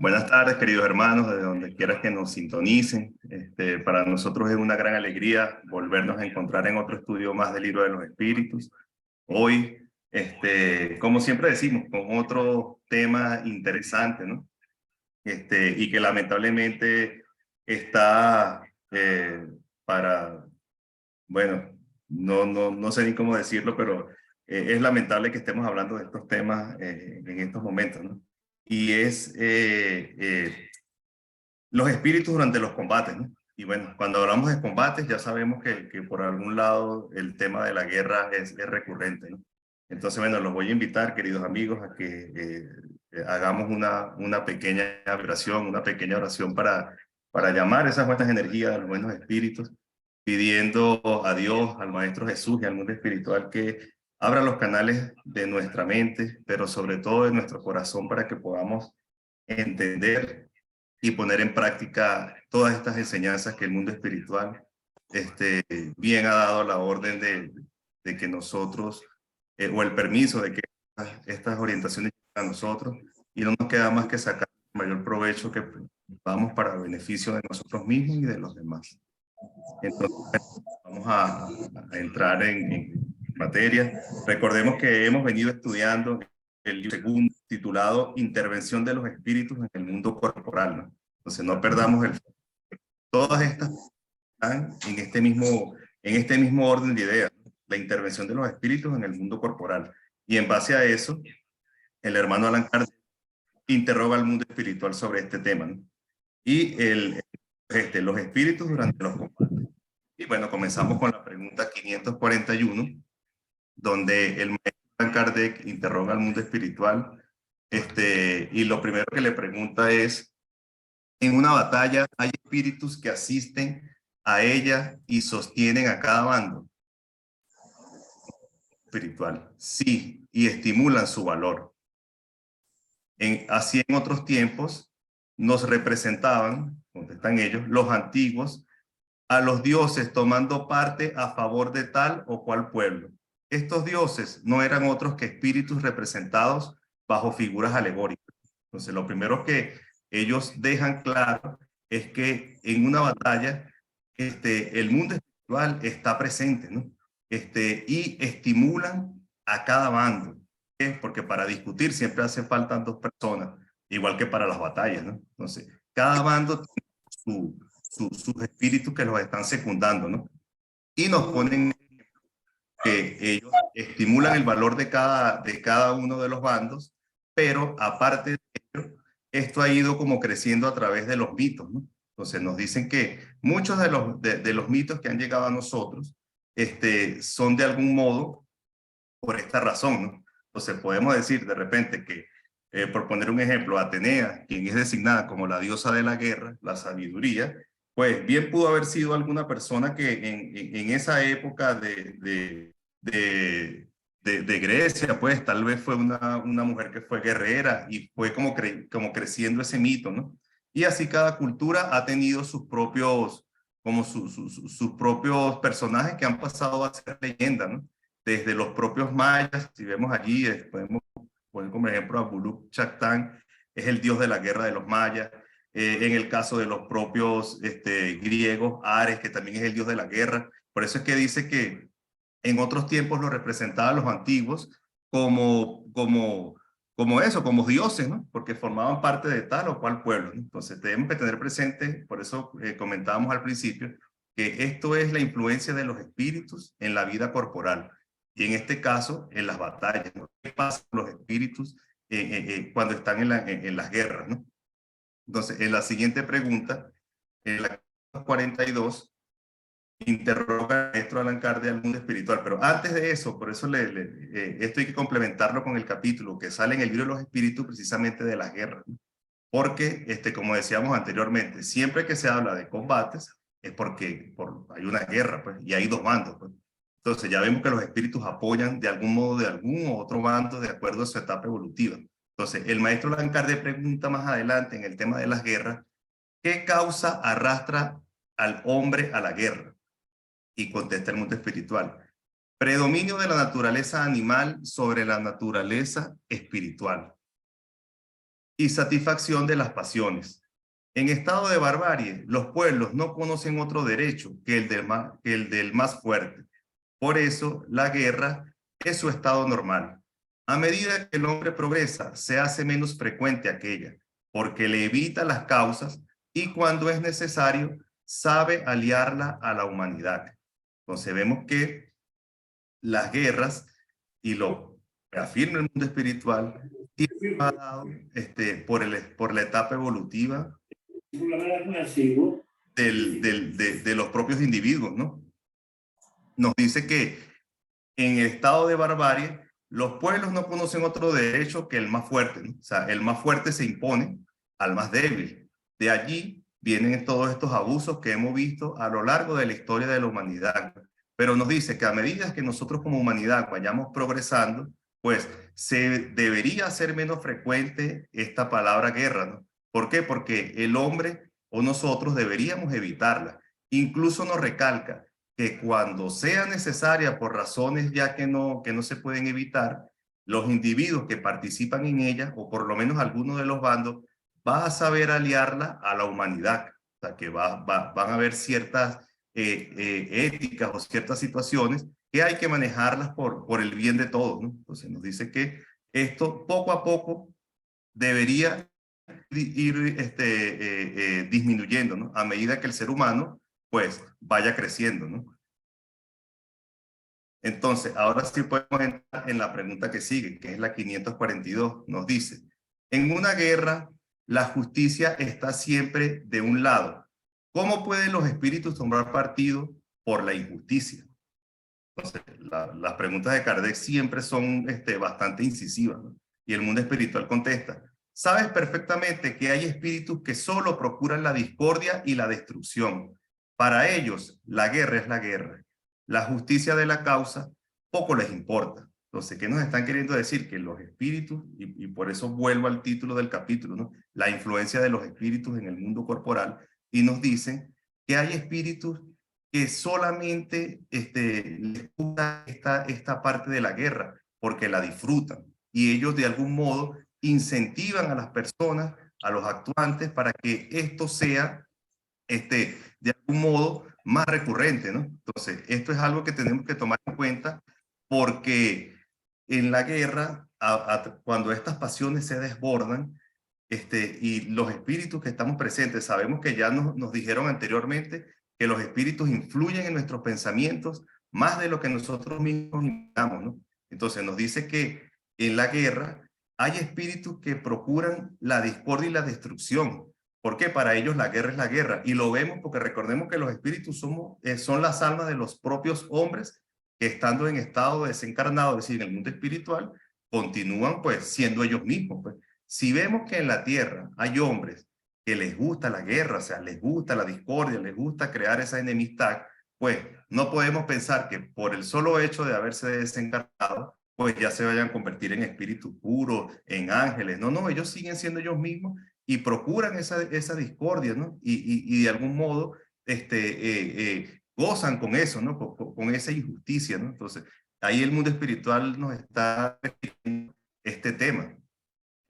Buenas tardes, queridos hermanos, de donde quiera que nos sintonicen. Para nosotros es una gran alegría volvernos a encontrar en otro estudio más del Libro de los Espíritus. Hoy, como siempre decimos, con otro tema interesante, ¿no? Y que lamentablemente está para, bueno, no sé ni cómo decirlo, pero es lamentable que estemos hablando de estos temas en estos momentos, ¿no? Y es los espíritus durante los combates, ¿no? Y bueno, cuando hablamos de combates ya sabemos que por algún lado el tema de la guerra es recurrente, ¿no? Entonces, bueno, los voy a invitar, queridos amigos, a que hagamos una pequeña oración, para llamar esas buenas energías, a los buenos espíritus, pidiendo a Dios, al Maestro Jesús y al mundo espiritual que abra los canales de nuestra mente, pero sobre todo de nuestro corazón, para que podamos entender y poner en práctica todas estas enseñanzas que el mundo espiritual bien ha dado la orden de que nosotros, o el permiso de que estas orientaciones lleguen a nosotros, y no nos queda más que sacar el mayor provecho que vamos para el beneficio de nosotros mismos y de los demás. Entonces, vamos a entrar en materia. Recordemos que hemos venido estudiando el libro segundo titulado Intervención de los Espíritus en el Mundo Corporal, ¿no? Entonces no perdamos todas estas están en este mismo orden de ideas, ¿no? La intervención de los espíritus en el mundo corporal. Y en base a eso, el hermano Allan Kardec interroga al mundo espiritual sobre este tema, ¿no? Y los espíritus durante los combates. Y bueno, comenzamos con la pregunta 541, donde el maestro Allan Kardec interroga al mundo espiritual, y lo primero que le pregunta es: en una batalla hay espíritus que asisten a ella y sostienen a cada bando espiritual. Sí, y estimulan su valor. Así en otros tiempos nos representaban, contestan ellos, los antiguos, a los dioses tomando parte a favor de tal o cual pueblo. Estos dioses no eran otros que espíritus representados bajo figuras alegóricas. Entonces, lo primero que ellos dejan claro es que en una batalla el mundo espiritual está presente, ¿no? Y estimulan a cada bando, ¿eh? Porque para discutir siempre hace falta dos personas, igual que para las batallas, ¿no? Entonces, cada bando tiene sus espíritus que los están secundando, ¿no? Y nos ponen que ellos estimulan el valor de cada uno de los bandos, pero aparte de ello, esto ha ido como creciendo a través de los mitos, ¿no? Entonces nos dicen que muchos de los mitos que han llegado a nosotros son de algún modo por esta razón, ¿no? Entonces podemos decir de repente que, por poner un ejemplo, Atenea, quien es designada como la diosa de la guerra, la sabiduría, pues bien pudo haber sido alguna persona que en esa época de Grecia, pues tal vez fue una mujer que fue guerrera, y fue como creciendo ese mito, ¿no? Y así cada cultura ha tenido sus propios, sus propios personajes que han pasado a ser leyenda, ¿no? Desde los propios mayas, si vemos allí, podemos poner como ejemplo a Buluk Chactán, es el dios de la guerra de los mayas. En el caso de los propios griegos, Ares, que también es el dios de la guerra. Por eso es que dice que en otros tiempos lo representaban los antiguos como eso, como dioses, ¿no? Porque formaban parte de tal o cual pueblo, ¿no? Entonces tenemos que tener presente, por eso comentábamos al principio, que esto es la influencia de los espíritus en la vida corporal, y en este caso en las batallas, ¿no? ¿Qué pasa con los espíritus cuando están en las guerras, ¿no? Entonces, en la siguiente pregunta, en la 42, interroga al maestro Allan Kardec al mundo espiritual. Pero antes de eso, por eso esto hay que complementarlo con el capítulo que sale en el libro de los espíritus, precisamente de las guerras, ¿no? Porque, como decíamos anteriormente, siempre que se habla de combates es porque hay una guerra, pues, y hay dos bandos, pues. Entonces ya vemos que los espíritus apoyan de algún modo de algún u otro bando de acuerdo a su etapa evolutiva. Entonces el maestro Allan Kardec pregunta más adelante en el tema de las guerras: ¿qué causa arrastra al hombre a la guerra? Y contesta el mundo espiritual: predominio de la naturaleza animal sobre la naturaleza espiritual. y satisfacción de las pasiones. En estado de barbarie, los pueblos no conocen otro derecho que el del más fuerte. Por eso, la guerra es su estado normal. A medida que el hombre progresa, se hace menos frecuente aquella, porque le evita las causas y cuando es necesario, sabe aliarla a la humanidad. Entonces vemos que las guerras, y lo afirma el mundo espiritual, tienen dado por la etapa evolutiva de los propios individuos, ¿no? Nos dice que en el estado de barbarie, los pueblos no conocen otro derecho que el más fuerte, ¿no? O sea, el más fuerte se impone al más débil. De allí vienen todos estos abusos que hemos visto a lo largo de la historia de la humanidad. Pero nos dice que a medida que nosotros como humanidad vayamos progresando, pues se debería hacer menos frecuente esta palabra guerra, ¿no? ¿Por qué? Porque el hombre o nosotros deberíamos evitarla. Incluso nos recalca que cuando sea necesaria por razones ya que no se pueden evitar, los individuos que participan en ella, o por lo menos algunos de los bandos, va a saber aliarla a la humanidad. O sea, que van a haber ciertas éticas o ciertas situaciones que hay que manejarlas por el bien de todos, ¿no? Entonces nos dice que esto poco a poco debería ir disminuyendo, ¿no? A medida que el ser humano pues vaya creciendo, ¿no? Entonces, ahora sí podemos entrar en la pregunta que sigue, que es la 542. Nos dice, en una guerra, la justicia está siempre de un lado. ¿Cómo pueden los espíritus tomar partido por la injusticia? Entonces, las preguntas de Kardec siempre son bastante incisivas, ¿no? Y el mundo espiritual contesta, sabes perfectamente que hay espíritus que solo procuran la discordia y la destrucción. Para ellos, la guerra es la guerra. La justicia de la causa poco les importa. Entonces, ¿qué nos están queriendo decir? Que los espíritus, y por eso vuelvo al título del capítulo, ¿no? La influencia de los espíritus en el mundo corporal, y nos dicen que hay espíritus que solamente les gusta esta parte de la guerra porque la disfrutan y ellos de algún modo incentivan a las personas, a los actuantes, para que esto sea de algún modo más recurrente, ¿no? Entonces, esto es algo que tenemos que tomar en cuenta porque en la guerra, cuando estas pasiones se desbordan, y los espíritus que estamos presentes, sabemos que ya nos dijeron anteriormente que los espíritus influyen en nuestros pensamientos más de lo que nosotros mismos imaginamos, ¿no? Entonces nos dice que en la guerra hay espíritus que procuran la discordia y la destrucción, porque para ellos la guerra es la guerra, y lo vemos porque recordemos que los espíritus son las almas de los propios hombres que estando en estado desencarnado, es decir, en el mundo espiritual, continúan pues siendo ellos mismos, pues. Si vemos que en la tierra hay hombres que les gusta la guerra, o sea, les gusta la discordia, les gusta crear esa enemistad, pues no podemos pensar que por el solo hecho de haberse desencarnado, pues ya se vayan a convertir en espíritus puros, en ángeles. No, no, ellos siguen siendo ellos mismos y procuran esa discordia, ¿no? Y de algún modo gozan con eso, ¿no? Con esa injusticia, ¿no? Entonces, ahí el mundo espiritual nos está refiriendo este tema.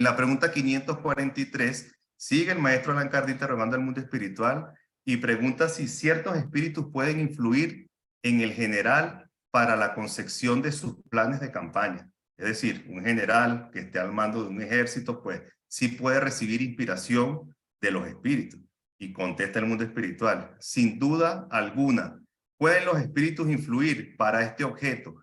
En la pregunta 543, sigue el maestro Allan Kardec interrogando al mundo espiritual y pregunta si ciertos espíritus pueden influir en el general para la concepción de sus planes de campaña. Es decir, un general que esté al mando de un ejército, pues sí puede recibir inspiración de los espíritus. Y contesta el mundo espiritual, sin duda alguna, pueden los espíritus influir para este objeto,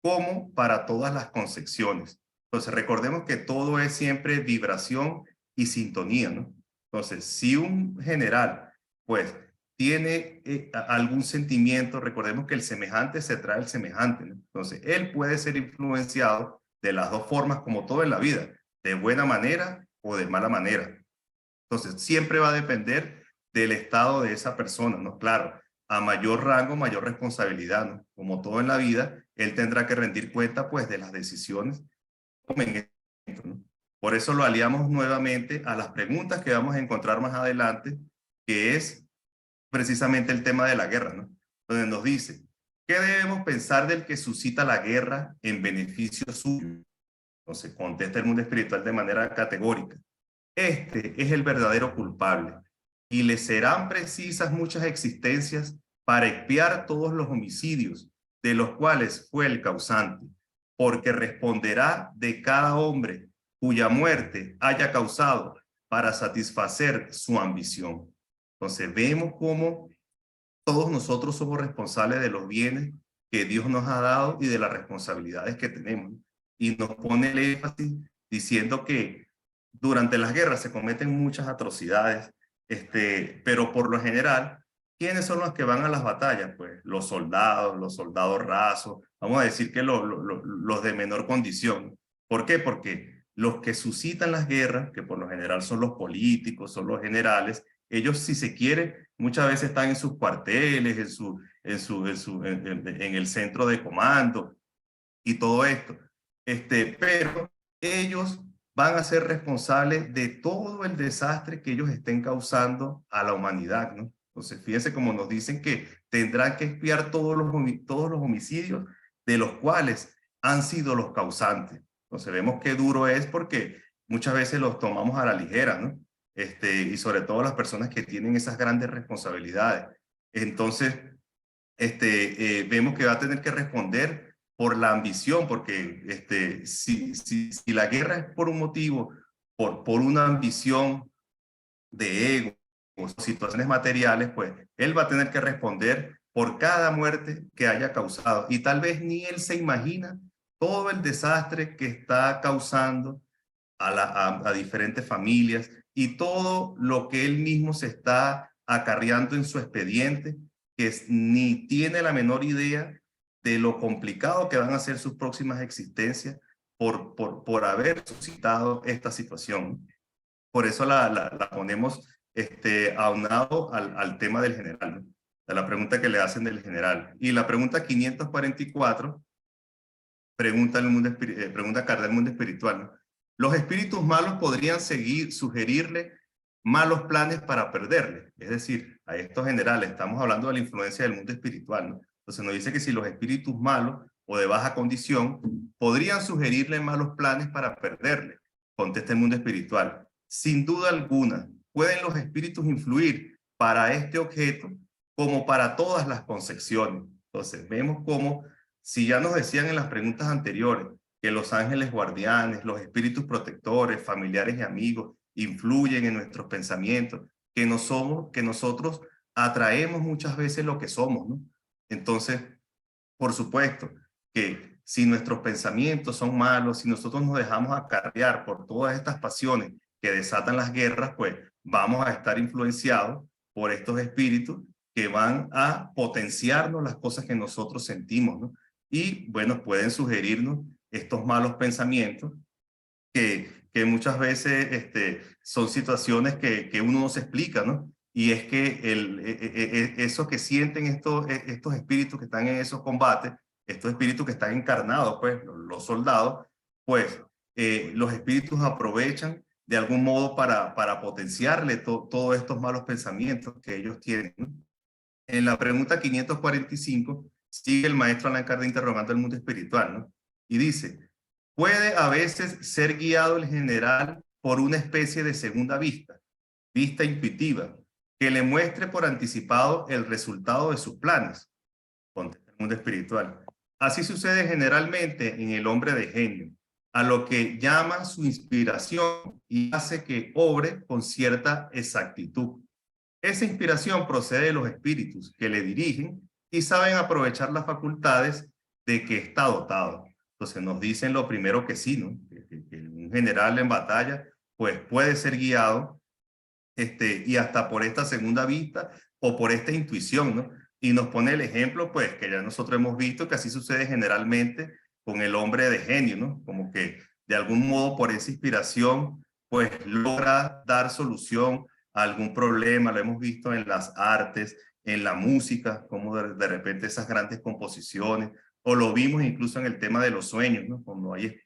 como para todas las concepciones. Entonces, recordemos que todo es siempre vibración y sintonía, ¿no? Entonces, si un general, pues, tiene algún sentimiento, recordemos que el semejante se trae el semejante, ¿no? Entonces, él puede ser influenciado de las dos formas, como todo en la vida, de buena manera o de mala manera. Entonces, siempre va a depender del estado de esa persona, ¿no? Claro, a mayor rango, mayor responsabilidad, ¿no? Como todo en la vida, él tendrá que rendir cuenta, pues, de las decisiones ¿no? Por eso lo aliamos nuevamente a las preguntas que vamos a encontrar más adelante, que es precisamente el tema de la guerra, ¿no? Donde nos dice, ¿qué debemos pensar del que suscita la guerra en beneficio suyo? Entonces, contesta el mundo espiritual de manera categórica. Este es el verdadero culpable, y le serán precisas muchas existencias para expiar todos los homicidios de los cuales fue el causante, porque responderá de cada hombre cuya muerte haya causado para satisfacer su ambición. Entonces vemos cómo todos nosotros somos responsables de los bienes que Dios nos ha dado y de las responsabilidades que tenemos. Y nos pone el énfasis diciendo que durante las guerras se cometen muchas atrocidades, pero por lo general, ¿quiénes son los que van a las batallas? Pues los soldados rasos, vamos a decir que los de menor condición. ¿Por qué? Porque los que suscitan las guerras, que por lo general son los políticos, son los generales, ellos, si se quiere, muchas veces están en sus cuarteles, en el centro de comando y todo esto. Pero ellos van a ser responsables de todo el desastre que ellos estén causando a la humanidad, ¿no? Entonces, fíjense como nos dicen que tendrán que expiar todos los homicidios de los cuales han sido los causantes. Entonces, vemos qué duro es porque muchas veces los tomamos a la ligera, ¿no? Y sobre todo las personas que tienen esas grandes responsabilidades. Entonces, vemos que va a tener que responder por la ambición, porque si la guerra es por un motivo, por una ambición de ego o situaciones materiales, pues él va a tener que responder por cada muerte que haya causado. Y tal vez ni él se imagina todo el desastre que está causando a diferentes familias y todo lo que él mismo se está acarreando en su expediente, que ni tiene la menor idea de lo complicado que van a ser sus próximas existencias por haber suscitado esta situación. Por eso la ponemos aunado al tema del general, ¿no? De la pregunta que le hacen del general. Y la pregunta 544 pregunta Carl del mundo espiritual, ¿no? Los espíritus malos podrían sugerirle malos planes para perderle. Es decir, a estos generales, estamos hablando de la influencia del mundo espiritual, ¿no? Entonces nos dice que si los espíritus malos o de baja condición podrían sugerirle malos planes para perderle. Contesta el mundo espiritual. Sin duda alguna, pueden los espíritus influir para este objeto como para todas las concepciones. Entonces vemos cómo, si ya nos decían en las preguntas anteriores que los ángeles guardianes, los espíritus protectores, familiares y amigos influyen en nuestros pensamientos, que nosotros atraemos muchas veces lo que somos, ¿no? Entonces, por supuesto que si nuestros pensamientos son malos, si nosotros nos dejamos acarrear por todas estas pasiones que desatan las guerras, pues vamos a estar influenciados por estos espíritus que van a potenciarnos las cosas que nosotros sentimos, ¿no? Y bueno, pueden sugerirnos estos malos pensamientos que muchas veces son situaciones que uno no se explica, ¿no? Y es que eso que sienten estos espíritus que están en esos combates, estos espíritus que están encarnados, pues, los soldados, pues, los espíritus aprovechan de algún modo para potenciarle todos estos malos pensamientos que ellos tienen, ¿no? En la pregunta 545, sigue el maestro Allan Kardec interrogando el mundo espiritual, ¿no? Y dice, puede a veces ser guiado el general por una especie de segunda vista intuitiva, que le muestre por anticipado el resultado de sus planes. Contesta el mundo espiritual. Así sucede generalmente en el hombre de genio, a lo que llama su inspiración y hace que obre con cierta exactitud. Esa inspiración procede de los espíritus que le dirigen y saben aprovechar las facultades de que está dotado. Entonces nos dicen lo primero que sí, ¿no? Que un general en batalla pues puede ser guiado y hasta por esta segunda vista o por esta intuición, ¿no? Y nos pone el ejemplo pues que ya nosotros hemos visto que así sucede generalmente con el hombre de genio, ¿no? Como que de algún modo por esa inspiración pues logra dar solución a algún problema. Lo hemos visto en las artes, en la música, como de repente esas grandes composiciones, o lo vimos incluso en el tema de los sueños, ¿no? Cuando hay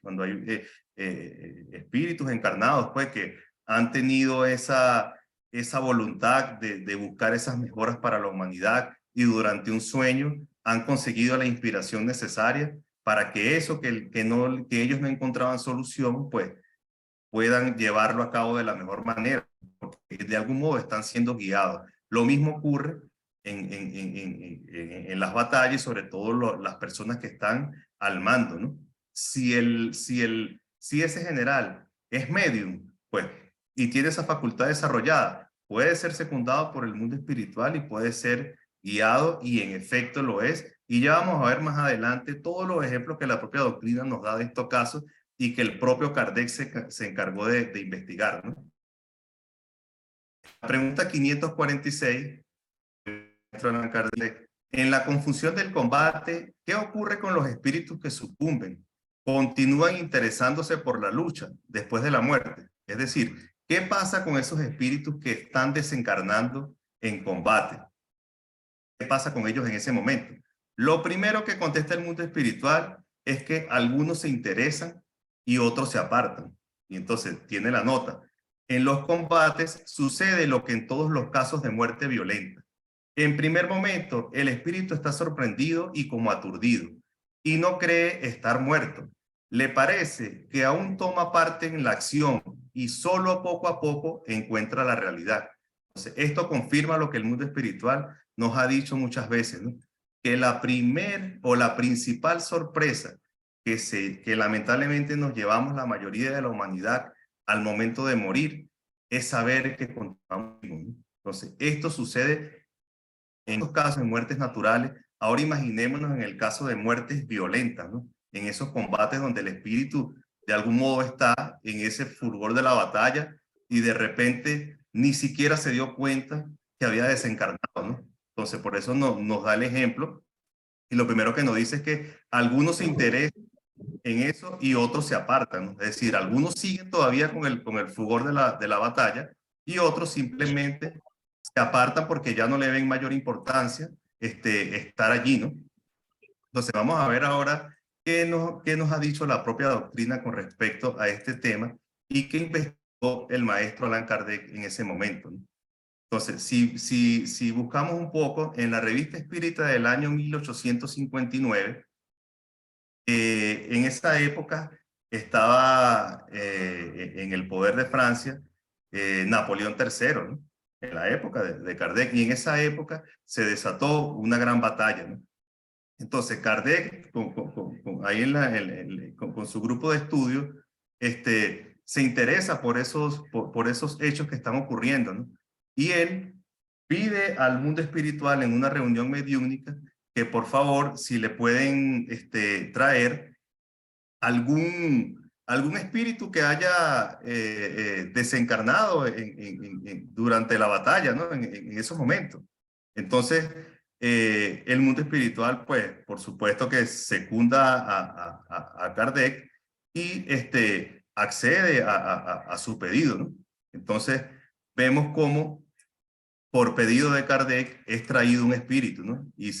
espíritus encarnados, pues que han tenido esa voluntad de buscar esas mejoras para la humanidad y durante un sueño han conseguido la inspiración necesaria para que eso que ellos no encontraban solución, pues puedan llevarlo a cabo de la mejor manera, porque de algún modo están siendo guiados. Lo mismo ocurre en las batallas, y sobre todo las personas que están al mando, ¿no? Si ese general es medium, pues, y tiene esa facultad desarrollada, puede ser secundado por el mundo espiritual y puede ser guiado, y en efecto lo es. Y ya vamos a ver más adelante todos los ejemplos que la propia doctrina nos da de estos casos y que el propio Kardec se encargó de investigar, ¿no? La pregunta 546, Kardec, en la confusión del combate, ¿qué ocurre con los espíritus que sucumben? ¿Continúan interesándose por la lucha después de la muerte? Es decir, ¿qué pasa con esos espíritus que están desencarnando en combate? ¿Qué pasa con ellos en ese momento? Lo primero que contesta el mundo espiritual es que algunos se interesan y otros se apartan. Y entonces tiene la nota. En los combates sucede lo que en todos los casos de muerte violenta. En primer momento, el espíritu está sorprendido y como aturdido, y no cree estar muerto. Le parece que aún toma parte en la acción y solo poco a poco encuentra la realidad. Entonces, esto confirma lo que el mundo espiritual nos ha dicho muchas veces, ¿no? Que la principal sorpresa que lamentablemente nos llevamos la mayoría de la humanidad al momento de morir es saber que continuamos vivos, ¿no? Entonces, esto sucede en estos casos de muertes naturales. Ahora imaginémonos en el caso de muertes violentas, ¿no? En esos combates donde el espíritu de algún modo está en ese fulgor de la batalla y de repente ni siquiera se dio cuenta que había desencarnado, ¿no? Entonces, por eso nos da el ejemplo. Y lo primero que nos dice es que algunos se interesan en eso y otros se apartan, ¿no? Es decir, algunos siguen todavía con el fulgor de la batalla y otros simplemente se apartan porque ya no le ven mayor importancia estar allí, ¿no? Entonces vamos a ver ahora qué nos ha dicho la propia doctrina con respecto a este tema y qué investigó el maestro Allan Kardec en ese momento, ¿no? Entonces, si buscamos un poco en la Revista Espírita del año 1859, en esa época estaba en el poder de Francia Napoleón III, ¿no? En la época de Kardec, y en esa época se desató una gran batalla, ¿no? Entonces Kardec, ahí con su grupo de estudio, se interesa por esos hechos que están ocurriendo, ¿no? Y él pide al mundo espiritual en una reunión mediúnica que por favor, si le pueden traer algún espíritu que haya desencarnado durante la batalla, ¿no? En esos momentos. Entonces, el mundo espiritual, pues, por supuesto que secunda a Kardec y accede a su pedido, ¿no? Entonces, vemos cómo por pedido de Kardec es traído un espíritu, ¿no? Y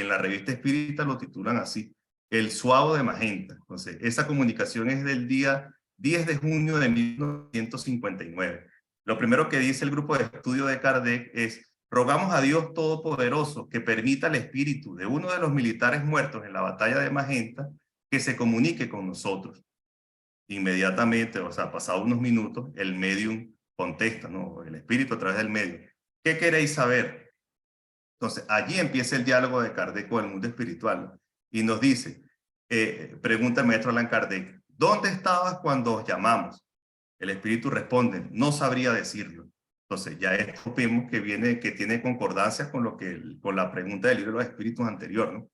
en la revista espírita lo titulan así, El Suavo de Magenta. Entonces, esa comunicación es del día 10 de junio de 1959. Lo primero que dice el grupo de estudio de Kardec es: rogamos a Dios Todopoderoso que permita al espíritu de uno de los militares muertos en la batalla de Magenta que se comunique con nosotros. Inmediatamente, o sea, pasado unos minutos, el medium contesta, ¿no? El espíritu a través del medium. ¿Qué queréis saber? Entonces, allí empieza el diálogo de Kardec con el mundo espiritual, ¿no? Y nos dice, pregunta el maestro Allan Kardec, ¿dónde estabas cuando os llamamos? El espíritu responde, no sabría decirlo. Entonces, ya esto vemos que tiene concordancia con la pregunta del libro de los espíritus anterior, ¿no?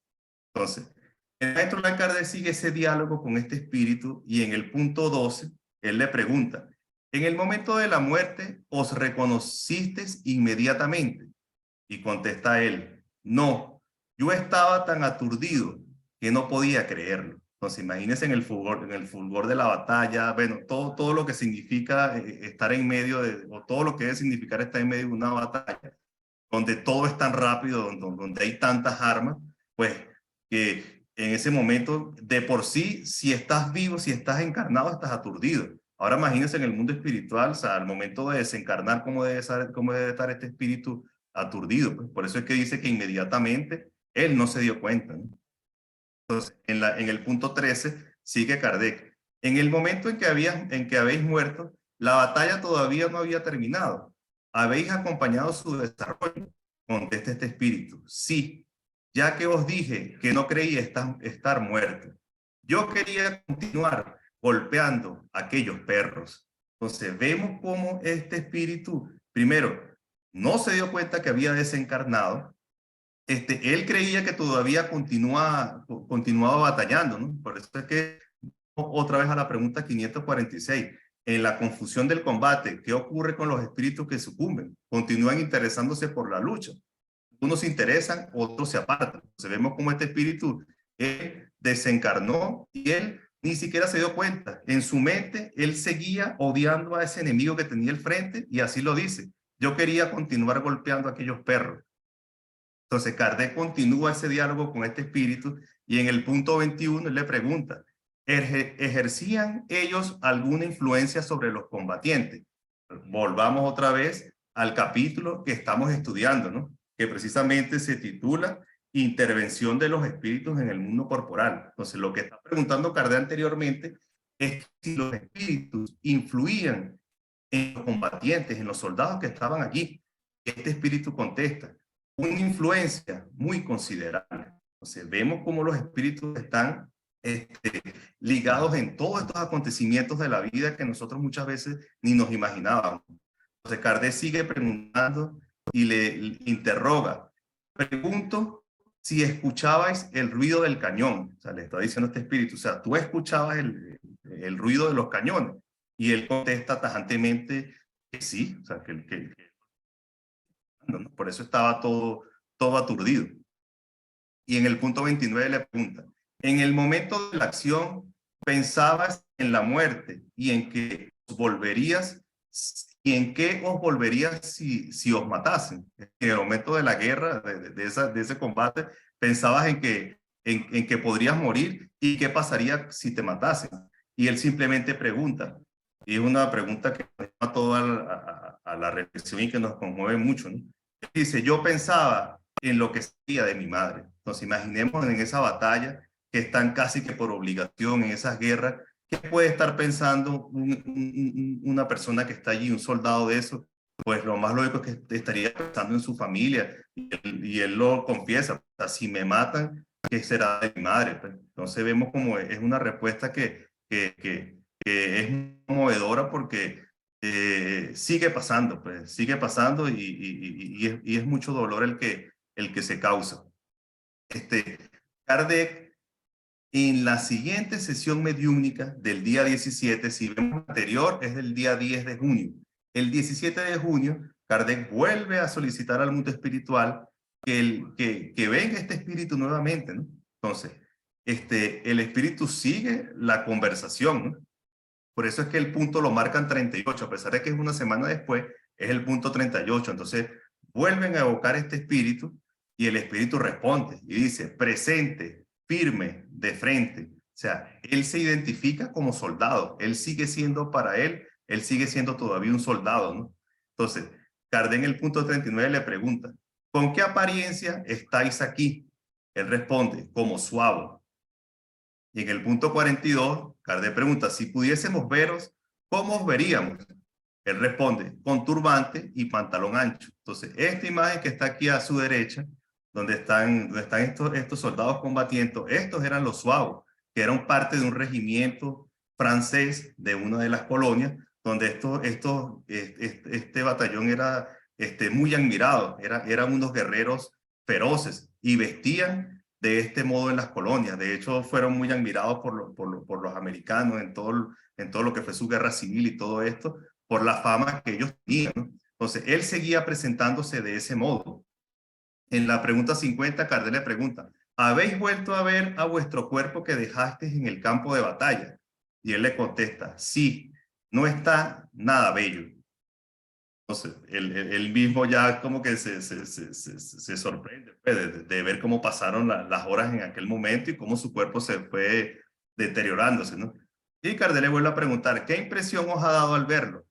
Entonces, el maestro Allan Kardec sigue ese diálogo con este espíritu y en el punto 12, él le pregunta, en el momento de la muerte, ¿os reconocisteis inmediatamente? Y contesta él, no, yo estaba tan aturdido que no podía creerlo. Entonces, imagínense en el fulgor de la batalla, bueno, todo lo que significa estar en medio o todo lo que debe significar estar en medio de una batalla, donde todo es tan rápido, donde hay tantas armas, pues que en ese momento, de por sí, si estás vivo, si estás encarnado, estás aturdido. Ahora imagínense en el mundo espiritual, o sea, al momento de desencarnar, cómo debe estar este espíritu aturdido. Pues por eso es que dice que inmediatamente él no se dio cuenta, ¿no? Entonces, en el punto 13 sigue Kardec. En el momento en que habéis muerto, la batalla todavía no había terminado. ¿Habéis acompañado su desarrollo? Contesta este espíritu. Sí, ya que os dije que no creía estar muerto. Yo quería continuar golpeando a aquellos perros. Entonces vemos cómo este espíritu, primero, no se dio cuenta que había desencarnado. Él creía que todavía continuaba batallando, ¿no? Por eso es que otra vez a la pregunta 546. En la confusión del combate, ¿qué ocurre con los espíritus que sucumben? Continúan interesándose por la lucha. Unos se interesan, otros se apartan. Entonces vemos cómo este espíritu él desencarnó y él ni siquiera se dio cuenta. En su mente, él seguía odiando a ese enemigo que tenía al frente y así lo dice. Yo quería continuar golpeando a aquellos perros. Entonces Kardec continúa ese diálogo con este espíritu y en el punto 21 le pregunta, ¿ejercían ellos alguna influencia sobre los combatientes? Volvamos otra vez al capítulo que estamos estudiando, ¿no? Que precisamente se titula Intervención de los espíritus en el mundo corporal. Entonces lo que está preguntando Kardec anteriormente es si los espíritus influían en los combatientes, en los soldados que estaban allí. Este espíritu contesta, una influencia muy considerable. Entonces vemos cómo los espíritus están ligados en todos estos acontecimientos de la vida que nosotros muchas veces ni nos imaginábamos. Entonces Kardec sigue preguntando y le interroga. Pregunto si escuchabais el ruido del cañón. O sea, le está diciendo este espíritu, o sea, tú escuchabas el ruido de los cañones. Y él contesta tajantemente que sí, o sea, ¿no? Por eso estaba todo aturdido. Y en el punto 29 le pregunta, en el momento de la acción, ¿pensabas en la muerte y en que os volverías, y en qué os volverías si os matasen? En el momento de la guerra, de ese combate, ¿pensabas en que podrías morir y qué pasaría si te matasen? Y él simplemente pregunta, y es una pregunta que nos lleva toda a la reflexión y que nos conmueve mucho, ¿no? Dice, yo pensaba en lo que sería de mi madre. Entonces imaginemos en esa batalla que están casi que por obligación, en esas guerras, ¿qué puede estar pensando una persona que está allí, un soldado de eso? Pues lo más lógico es que estaría pensando en su familia y él lo confiesa, o sea, si me matan, ¿qué será de mi madre? Pues, entonces vemos como es una respuesta que es movedora porque sigue pasando, pues sigue pasando y es mucho dolor el que se causa. Kardec, en la siguiente sesión mediúmnica del día 17, si vemos anterior, es del día 10 de junio. El 17 de junio, Kardec vuelve a solicitar al mundo espiritual que venga este espíritu nuevamente, ¿no? Entonces, el espíritu sigue la conversación, ¿no? Por eso es que el punto lo marcan 38, a pesar de que es una semana después, es el punto 38. Entonces, vuelven a evocar este espíritu y el espíritu responde y dice, presente, firme, de frente. O sea, él se identifica como soldado, él sigue siendo para él sigue siendo todavía un soldado, ¿no? Entonces, Kardec en el punto 39 le pregunta, ¿con qué apariencia estáis aquí? Él responde, como suave. Y en el punto 42, Kardec pregunta, si pudiésemos veros, ¿cómo os veríamos? Él responde, con turbante y pantalón ancho. Entonces, esta imagen que está aquí a su derecha, donde están estos soldados combatiendo, estos eran los suavos, que eran parte de un regimiento francés de una de las colonias, donde este batallón era muy admirado, eran unos guerreros feroces y vestían de este modo en las colonias. De hecho, fueron muy admirados por los americanos en todo lo que fue su guerra civil y todo esto, por la fama que ellos tenían, ¿no? Entonces, él seguía presentándose de ese modo. En la pregunta 50, Kardec le pregunta, ¿habéis vuelto a ver a vuestro cuerpo que dejasteis en el campo de batalla? Y él le contesta, sí, no está nada bello. Entonces, él mismo ya como que se sorprende pues, de ver cómo pasaron las horas en aquel momento y cómo su cuerpo se fue deteriorándose, ¿no? Y Kardec le vuelve a preguntar, ¿qué impresión os ha dado al verlo?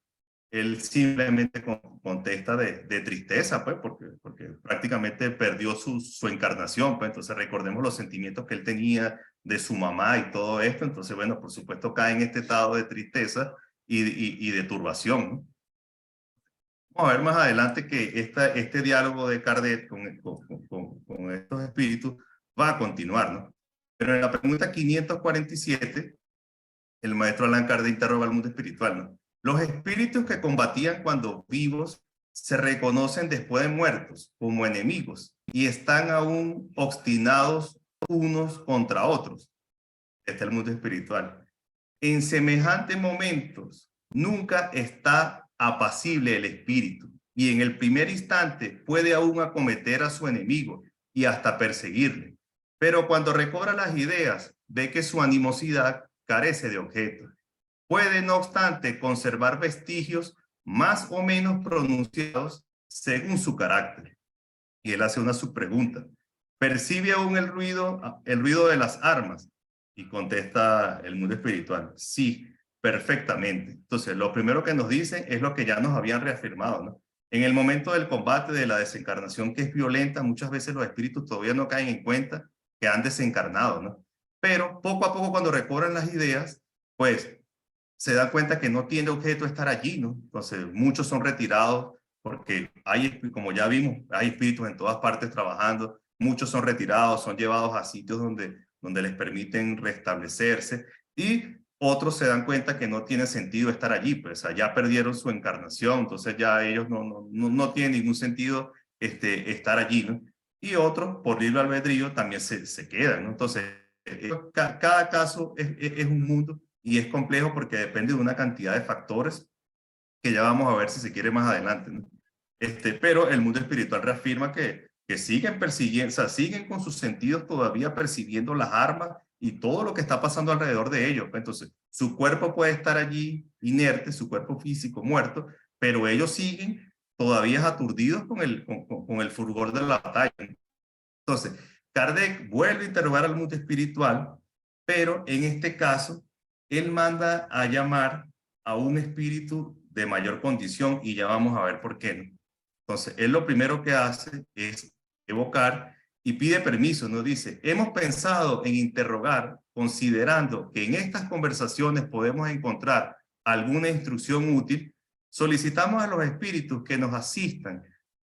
él simplemente contesta de tristeza, pues, porque prácticamente perdió su encarnación, pues. Entonces recordemos los sentimientos que él tenía de su mamá y todo esto. Entonces, bueno, por supuesto cae en este estado de tristeza y de turbación, ¿no? Vamos a ver más adelante que este diálogo de Kardec con estos espíritus va a continuar, ¿no? Pero en la pregunta 547, el maestro Allan Kardec interroga al mundo espiritual, ¿no? Los espíritus que combatían cuando vivos se reconocen después de muertos como enemigos y están aún obstinados unos contra otros. Este es el mundo espiritual. En semejantes momentos nunca está apacible el espíritu y en el primer instante puede aún acometer a su enemigo y hasta perseguirle. Pero cuando recobra las ideas, ve que su animosidad carece de objeto. Puede, no obstante, conservar vestigios más o menos pronunciados según su carácter. Y él hace una subpregunta. ¿Percibe aún el ruido de las armas? Y contesta el mundo espiritual, sí, perfectamente. Entonces, lo primero que nos dice es lo que ya nos habían reafirmado, ¿no? En el momento del combate, de la desencarnación que es violenta, muchas veces los espíritus todavía no caen en cuenta que han desencarnado, ¿no? Pero poco a poco cuando recobran las ideas, pues se da cuenta que no tiene objeto estar allí, ¿no? Entonces, muchos son retirados porque hay, como ya vimos, hay espíritus en todas partes trabajando, muchos son retirados, son llevados a sitios donde les permiten restablecerse y otros se dan cuenta que no tiene sentido estar allí, pues allá perdieron su encarnación, entonces ya ellos no tienen ningún sentido estar allí, ¿no? Y otros, por libre albedrío, también se quedan, ¿no? Entonces, cada caso es un mundo y es complejo porque depende de una cantidad de factores que ya vamos a ver si se quiere más adelante, ¿no? Pero el mundo espiritual reafirma que siguen persiguiendo, o sea, siguen con sus sentidos todavía percibiendo las armas y todo lo que está pasando alrededor de ellos. Entonces, su cuerpo puede estar allí inerte, su cuerpo físico muerto, pero ellos siguen todavía aturdidos con el fulgor de la batalla. Entonces, Kardec vuelve a interrogar al mundo espiritual, pero en este caso, él manda a llamar a un espíritu de mayor condición y ya vamos a ver por qué, ¿no? Entonces, él lo primero que hace es evocar y pide permiso, nos dice, hemos pensado en interrogar, considerando que en estas conversaciones podemos encontrar alguna instrucción útil, solicitamos a los espíritus que nos asistan,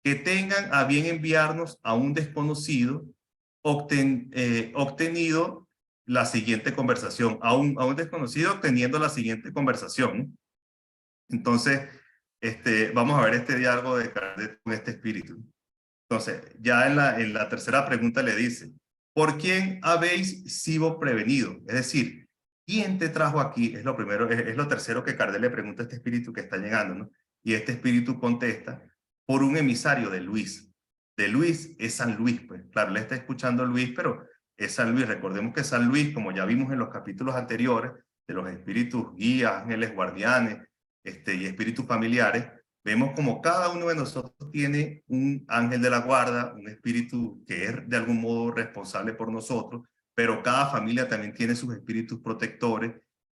que tengan a bien enviarnos a un desconocido obtenido la siguiente conversación, a un desconocido obteniendo la siguiente conversación, ¿no? Entonces, vamos a ver este diálogo de Kardec con este espíritu. Entonces, ya en la tercera pregunta le dice, ¿por quién habéis sido prevenido? Es decir, ¿quién te trajo aquí? Es lo primero, es lo tercero que Kardec le pregunta a este espíritu que está llegando, ¿no? Y este espíritu contesta, por un emisario de Luis. De Luis es San Luis, pues. Claro, le está escuchando Luis, pero es San Luis. Recordemos que San Luis, como ya vimos en los capítulos anteriores, de los espíritus guías, ángeles guardianes, y espíritus familiares, vemos como cada uno de nosotros tiene un ángel de la guarda, un espíritu que es de algún modo responsable por nosotros, pero cada familia también tiene sus espíritus protectores,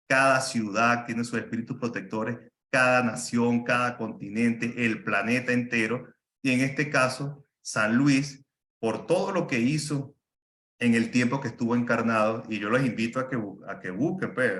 cada ciudad tiene sus espíritus protectores, cada nación, cada continente, el planeta entero, y en este caso, San Luis, por todo lo que hizo en el tiempo que estuvo encarnado, y yo los invito a que busquen, pues,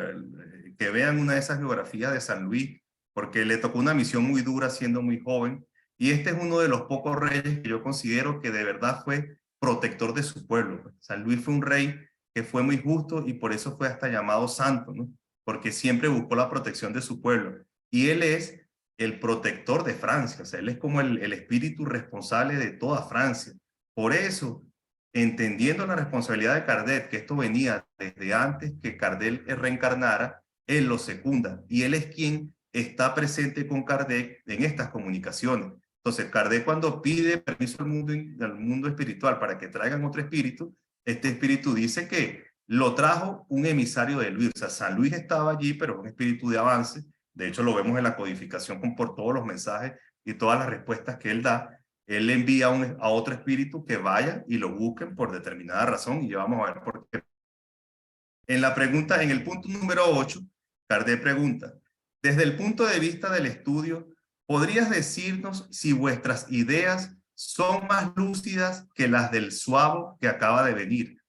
que vean una de esas biografías de San Luis, porque le tocó una misión muy dura siendo muy joven, y este es uno de los pocos reyes que yo considero que de verdad fue protector de su pueblo. Pues. San Luis fue un rey que fue muy justo y por eso fue hasta llamado santo, ¿no? Porque siempre buscó la protección de su pueblo. Y él es el protector de Francia, o sea, él es como el espíritu responsable de toda Francia. Por eso, entendiendo la responsabilidad de Kardec, que esto venía desde antes que Kardec reencarnara, él lo secunda y él es quien está presente con Kardec en estas comunicaciones. Entonces, Kardec cuando pide permiso al mundo espiritual para que traigan otro espíritu, este espíritu dice que lo trajo un emisario de Luis. O sea, San Luis estaba allí, pero un espíritu de avance. De hecho, lo vemos en la codificación por todos los mensajes y todas las respuestas que él da. Él le envía a otro espíritu que vaya y lo busquen por determinada razón y ya vamos a ver por qué. En el punto número 8, Kardec pregunta, desde el punto de vista del estudio, ¿podrías decirnos si vuestras ideas son más lúcidas que las del Suavo que acaba de venir,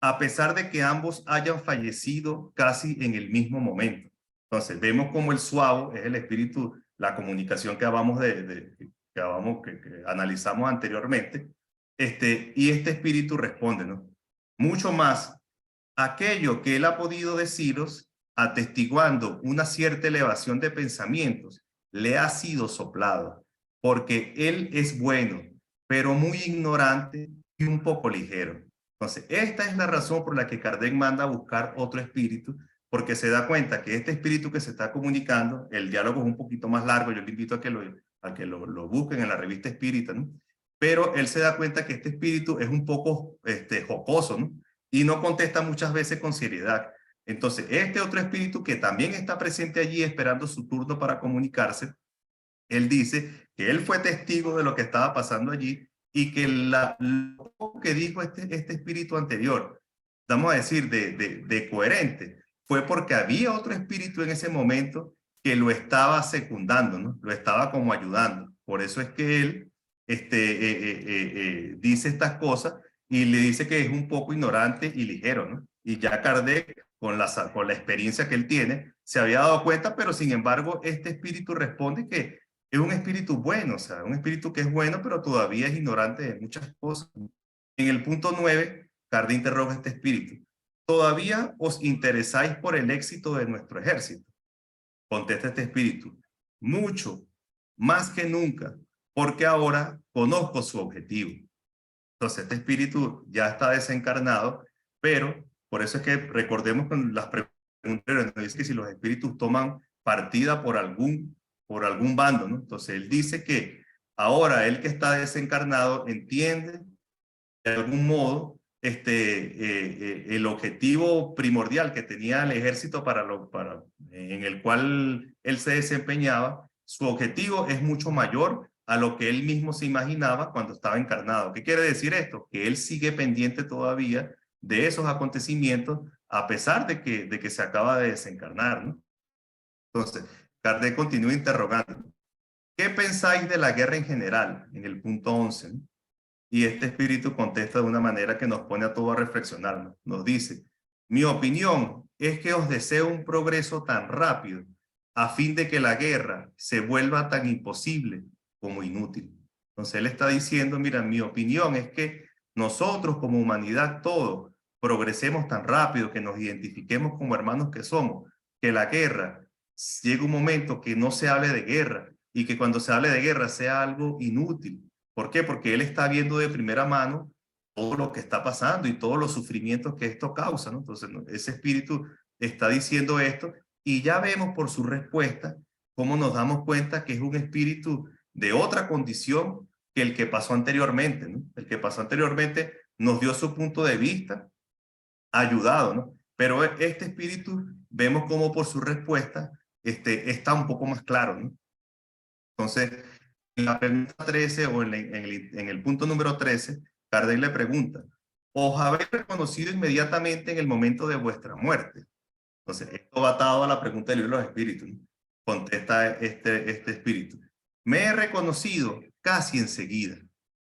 a pesar de que ambos hayan fallecido casi en el mismo momento? Entonces, vemos como el Suavo es el espíritu, la comunicación que que analizamos anteriormente, y este espíritu responde, ¿no? Mucho más, aquello que él ha podido deciros, atestiguando una cierta elevación de pensamientos, le ha sido soplado, porque él es bueno, pero muy ignorante y un poco ligero. Entonces, esta es la razón por la que Kardec manda a buscar otro espíritu, porque se da cuenta que este espíritu que se está comunicando, el diálogo es un poquito más largo, yo le invito a que lo busquen en la revista Espírita, ¿no? Pero él se da cuenta que este espíritu es un poco jocoso, ¿no? Y no contesta muchas veces con seriedad. Entonces, este otro espíritu que también está presente allí esperando su turno para comunicarse, él dice que él fue testigo de lo que estaba pasando allí y que lo que dijo este espíritu anterior, vamos a decir, de coherente, fue porque había otro espíritu en ese momento que lo estaba secundando, ¿no? Lo estaba como ayudando. Por eso es que él dice estas cosas y le dice que es un poco ignorante y ligero, ¿no? Y ya Kardec, con la experiencia que él tiene, se había dado cuenta, pero sin embargo, este espíritu responde que es un espíritu bueno, o sea, un espíritu que es bueno, pero todavía es ignorante de muchas cosas. En el punto 9, Kardec interroga a este espíritu. ¿Todavía os interesáis por el éxito de nuestro ejército? Contesta este espíritu. Mucho, más que nunca, porque ahora conozco su objetivo. Entonces, este espíritu ya está desencarnado, pero por eso es que recordemos con las preguntas, nos dice que si los espíritus toman partida por algún bando, ¿no? Entonces, él dice que ahora él que está desencarnado entiende de algún modo el objetivo primordial que tenía el ejército en el cual él se desempeñaba. Su objetivo es mucho mayor a lo que él mismo se imaginaba cuando estaba encarnado. ¿Qué quiere decir esto? Que él sigue pendiente todavía de esos acontecimientos a pesar de que se acaba de desencarnar, ¿no? Entonces, Kardec continúa interrogando. ¿Qué pensáis de la guerra en general? En el punto 11, ¿no? Y este espíritu contesta de una manera que nos pone a todos a reflexionar, ¿no? Nos dice, mi opinión es que os deseo un progreso tan rápido a fin de que la guerra se vuelva tan imposible como inútil. Entonces él está diciendo, mira, mi opinión es que nosotros como humanidad todos progresemos tan rápido, que nos identifiquemos como hermanos que somos, que la guerra llegue un momento que no se hable de guerra y que cuando se hable de guerra sea algo inútil. ¿Por qué? Porque él está viendo de primera mano todo lo que está pasando y todos los sufrimientos que esto causa, ¿no? Entonces, ese espíritu está diciendo esto y ya vemos por su respuesta cómo nos damos cuenta que es un espíritu de otra condición que el que pasó anteriormente, ¿no? El que pasó anteriormente nos dio su punto de vista, ayudado, ¿no? Pero este espíritu vemos cómo por su respuesta está un poco más claro, ¿no? Entonces, en la pregunta 13 o en el punto número 13, Kardec le pregunta, ¿os habéis reconocido inmediatamente en el momento de vuestra muerte? Entonces, esto va atado a la pregunta del libro de los espíritus, ¿no? Contesta este espíritu. Me he reconocido casi enseguida.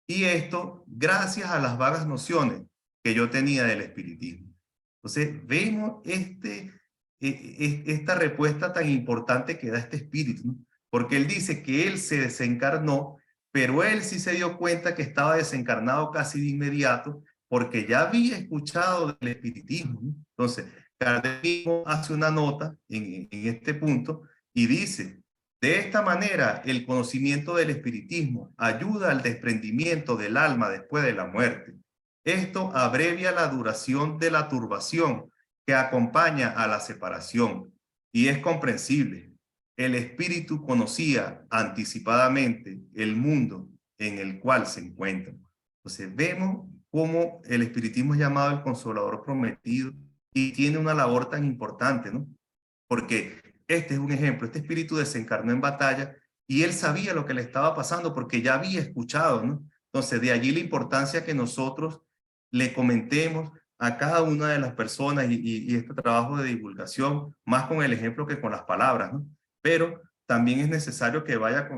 Y esto gracias a las vagas nociones que yo tenía del espiritismo. Entonces, vemos esta respuesta tan importante que da este espíritu, ¿no? Porque él dice que él se desencarnó, pero él sí se dio cuenta que estaba desencarnado casi de inmediato, porque ya había escuchado del espiritismo, ¿no? Entonces, Kardec mismo hace una nota en este punto y dice, de esta manera, el conocimiento del espiritismo ayuda al desprendimiento del alma después de la muerte. Esto abrevia la duración de la turbación que acompaña a la separación y es comprensible. El espíritu conocía anticipadamente el mundo en el cual se encuentra. Entonces vemos cómo el espiritismo es llamado el consolador prometido y tiene una labor tan importante, ¿no? Porque este es un ejemplo, este espíritu desencarnó en batalla y él sabía lo que le estaba pasando porque ya había escuchado, ¿no? Entonces, de allí la importancia que nosotros le comentemos a cada una de las personas y este trabajo de divulgación, más con el ejemplo que con las palabras, ¿no? Pero también es necesario que vaya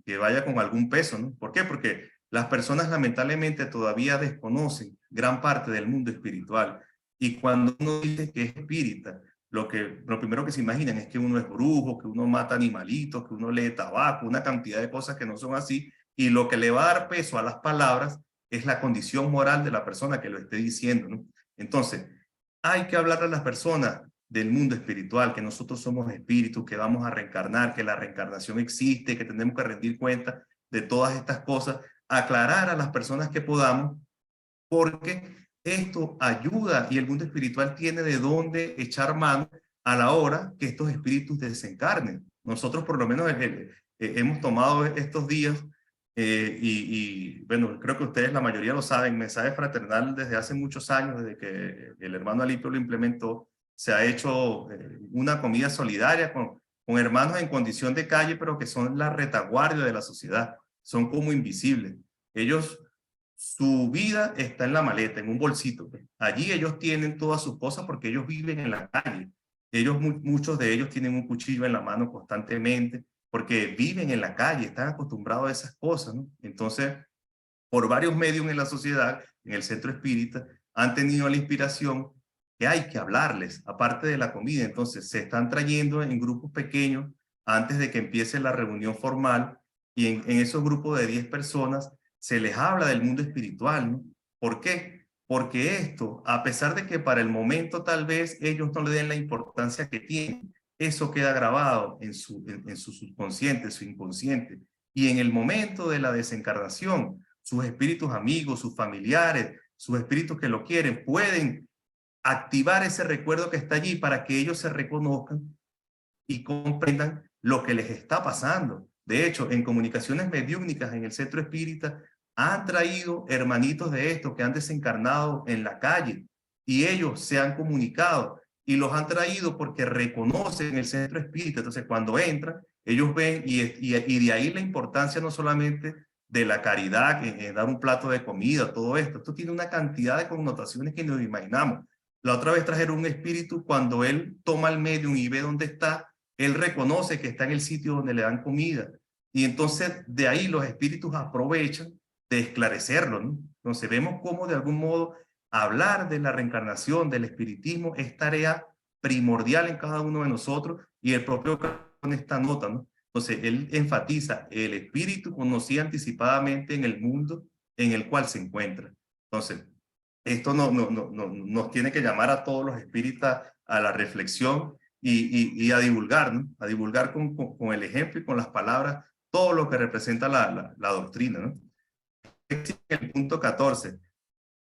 que vaya con algún peso, ¿no? ¿Por qué? Porque las personas lamentablemente todavía desconocen gran parte del mundo espiritual. Y cuando uno dice que es espírita, lo primero que se imaginan es que uno es brujo, que uno mata animalitos, que uno lee tabaco, una cantidad de cosas que no son así. Y lo que le va a dar peso a las palabras es la condición moral de la persona que lo esté diciendo, ¿no? Entonces, hay que hablar a las personas del mundo espiritual, que nosotros somos espíritus, que vamos a reencarnar, que la reencarnación existe, que tenemos que rendir cuenta de todas estas cosas, aclarar a las personas que podamos, porque esto ayuda y el mundo espiritual tiene de dónde echar mano a la hora que estos espíritus desencarnen. Nosotros por lo menos hemos tomado estos días bueno, creo que ustedes la mayoría lo saben, mensaje fraternal desde hace muchos años, desde que el hermano Alipio lo implementó, se ha hecho una comida solidaria con hermanos en condición de calle, pero que son la retaguardia de la sociedad, son como invisibles. Ellos, su vida está en la maleta, en un bolsito. Allí ellos tienen todas sus cosas porque ellos viven en la calle. Muchos de ellos tienen un cuchillo en la mano constantemente porque viven en la calle, están acostumbrados a esas cosas, ¿no? Entonces, por varios medios en la sociedad, en el centro espírita, han tenido la inspiración que hay que hablarles, aparte de la comida. Entonces, se están trayendo en grupos pequeños antes de que empiece la reunión formal y en esos grupos de 10 personas se les habla del mundo espiritual, ¿no? ¿Por qué? Porque esto, a pesar de que para el momento tal vez ellos no le den la importancia que tienen, eso queda grabado en su subconsciente, su inconsciente. Y en el momento de la desencarnación, sus espíritus amigos, sus familiares, sus espíritus que lo quieren, pueden activar ese recuerdo que está allí para que ellos se reconozcan y comprendan lo que les está pasando. De hecho, en comunicaciones mediúnicas en el centro espírita han traído hermanitos de estos que han desencarnado en la calle y ellos se han comunicado y los han traído porque reconocen el centro espírita. Entonces, cuando entran, ellos ven y de ahí la importancia no solamente de la caridad, dar un plato de comida, todo esto. Esto tiene una cantidad de connotaciones que nos imaginamos. La otra vez trajeron un espíritu, cuando él toma el medium y ve dónde está, él reconoce que está en el sitio donde le dan comida. Y entonces de ahí los espíritus aprovechan de esclarecerlo, ¿no? Entonces vemos cómo de algún modo hablar de la reencarnación, del espiritismo, es tarea primordial en cada uno de nosotros y el propio con esta nota, ¿no? Entonces él enfatiza, el espíritu conocía anticipadamente en el mundo en el cual se encuentra. Entonces, esto nos tiene que llamar a todos los espíritas a la reflexión y a divulgar, ¿no? A divulgar con el ejemplo y con las palabras todo lo que representa la doctrina, ¿no? El punto 14.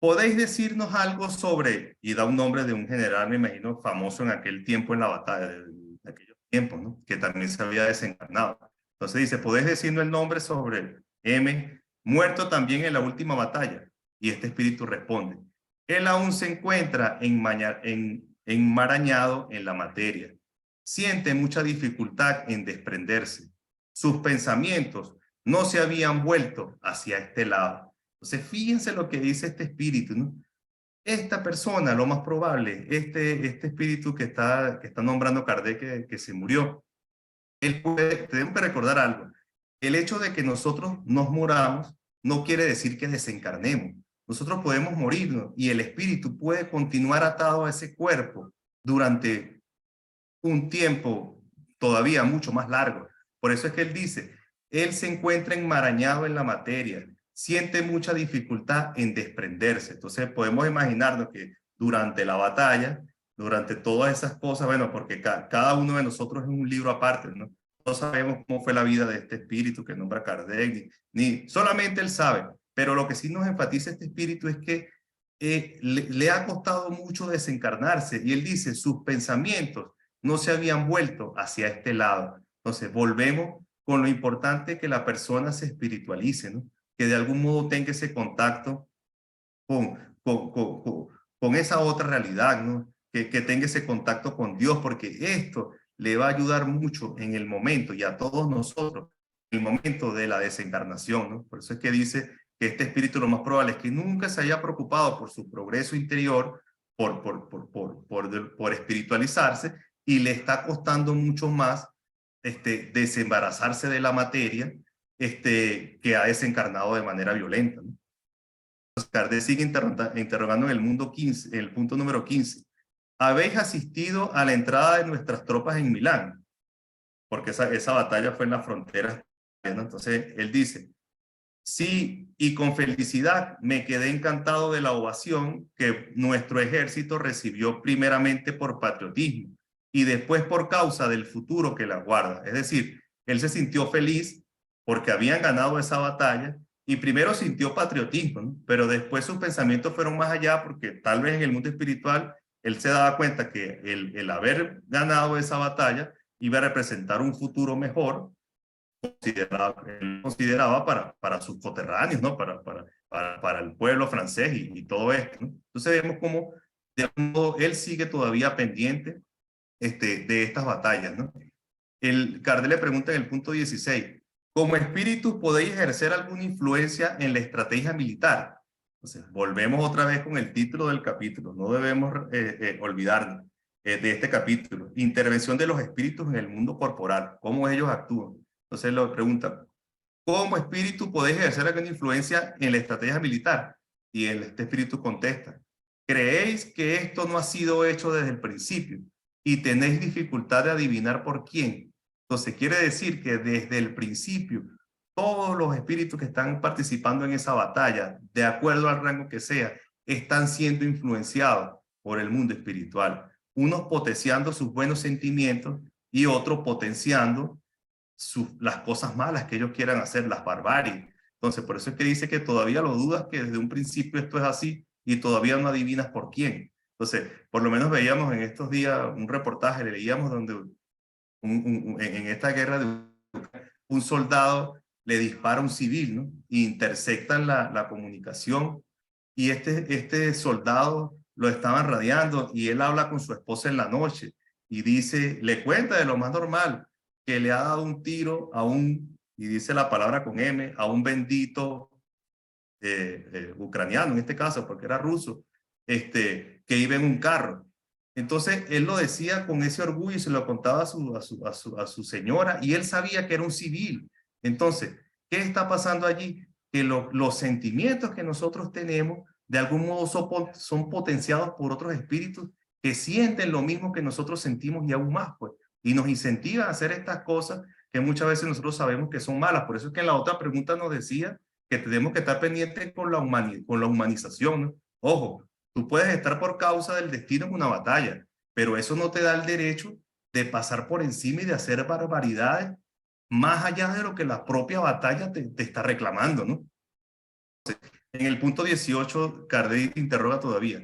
¿Podéis decirnos algo sobre, y da un nombre de un general, me imagino, famoso en aquel tiempo en la batalla, de aquellos tiempos, ¿no? Que también se había desencarnado. Entonces dice, ¿podéis decirnos el nombre sobre M, muerto también en la última batalla? Y este espíritu responde, él aún se encuentra enmarañado en la materia. Siente mucha dificultad en desprenderse. Sus pensamientos no se habían vuelto hacia este lado. Entonces, fíjense lo que dice este espíritu, ¿no? Esta persona, lo más probable, este espíritu que está nombrando Kardec, que se murió, tenemos que recordar algo. El hecho de que nosotros nos muramos no quiere decir que desencarnemos. Nosotros podemos morirnos y el espíritu puede continuar atado a ese cuerpo durante un tiempo todavía mucho más largo. Por eso es que él dice, él se encuentra enmarañado en la materia, siente mucha dificultad en desprenderse. Entonces podemos imaginarnos que durante la batalla, durante todas esas cosas, bueno, porque cada uno de nosotros es un libro aparte, ¿no? No sabemos cómo fue la vida de este espíritu que nombra Kardec, ni solamente él sabe, pero lo que sí nos enfatiza este espíritu es que le ha costado mucho desencarnarse y él dice, sus pensamientos no se habían vuelto hacia este lado. Entonces, volvemos con lo importante que la persona se espiritualice, ¿no? Que de algún modo tenga ese contacto con, con esa otra realidad, ¿no? Que tenga ese contacto con Dios, porque esto le va a ayudar mucho en el momento y a todos nosotros, en el momento de la desencarnación, ¿no? Por eso es que dice que este espíritu lo más probable es que nunca se haya preocupado por su progreso interior, por espiritualizarse, y le está costando mucho más desembarazarse de la materia que ha desencarnado de manera violenta, ¿no? Kardec sigue interrogando en el mundo 15, el punto número 15. ¿Habéis asistido a la entrada de nuestras tropas en Milán? Porque esa batalla fue en la frontera, ¿no? Entonces él dice, sí, y con felicidad me quedé encantado de la ovación que nuestro ejército recibió primeramente por patriotismo y después por causa del futuro que la guarda. Es decir, él se sintió feliz porque habían ganado esa batalla y primero sintió patriotismo, ¿no? Pero después sus pensamientos fueron más allá porque tal vez en el mundo espiritual él se daba cuenta que el haber ganado esa batalla iba a representar un futuro mejor consideraba para sus coterráneos, ¿no? Para el pueblo francés y todo esto, ¿no? Entonces vemos cómo de algún modo él sigue todavía pendiente de estas batallas, ¿no? Kardec le pregunta en el punto 16, ¿como espíritus podéis ejercer alguna influencia en la estrategia militar? Entonces, volvemos otra vez con el título del capítulo, no debemos olvidarnos de este capítulo, intervención de los espíritus en el mundo corporal, cómo ellos actúan. Entonces le pregunta, ¿cómo espíritu podéis ejercer alguna influencia en la estrategia militar? Y este espíritu contesta, ¿creéis que esto no ha sido hecho desde el principio y tenéis dificultad de adivinar por quién? Entonces quiere decir que desde el principio todos los espíritus que están participando en esa batalla, de acuerdo al rango que sea, están siendo influenciados por el mundo espiritual. Unos potenciando sus buenos sentimientos y otros potenciando las cosas malas que ellos quieran hacer, las barbaries. Entonces, por eso es que dice que todavía lo dudas que desde un principio esto es así y todavía no adivinas por quién. Entonces, por lo menos veíamos en estos días un reportaje, le leíamos donde en esta guerra de un soldado le dispara a un civil, ¿no? Y intersectan la comunicación y este soldado lo estaban radiando y él habla con su esposa en la noche y dice, le cuenta de lo más normal, que le ha dado un tiro a y dice la palabra con M, a un bendito ucraniano en este caso, porque era ruso, que iba en un carro. Entonces él lo decía con ese orgullo y se lo contaba a su señora y él sabía que era un civil. Entonces, ¿qué está pasando allí? Que los sentimientos que nosotros tenemos de algún modo son potenciados por otros espíritus que sienten lo mismo que nosotros sentimos y aún más, pues, y nos incentivan a hacer estas cosas que muchas veces nosotros sabemos que son malas. Por eso es que en la otra pregunta nos decía que tenemos que estar pendientes con la humanización, ¿no? Ojo, tú puedes estar por causa del destino en una batalla, pero eso no te da el derecho de pasar por encima y de hacer barbaridades más allá de lo que la propia batalla te está reclamando, ¿no? En el punto 18, Kardec interroga todavía.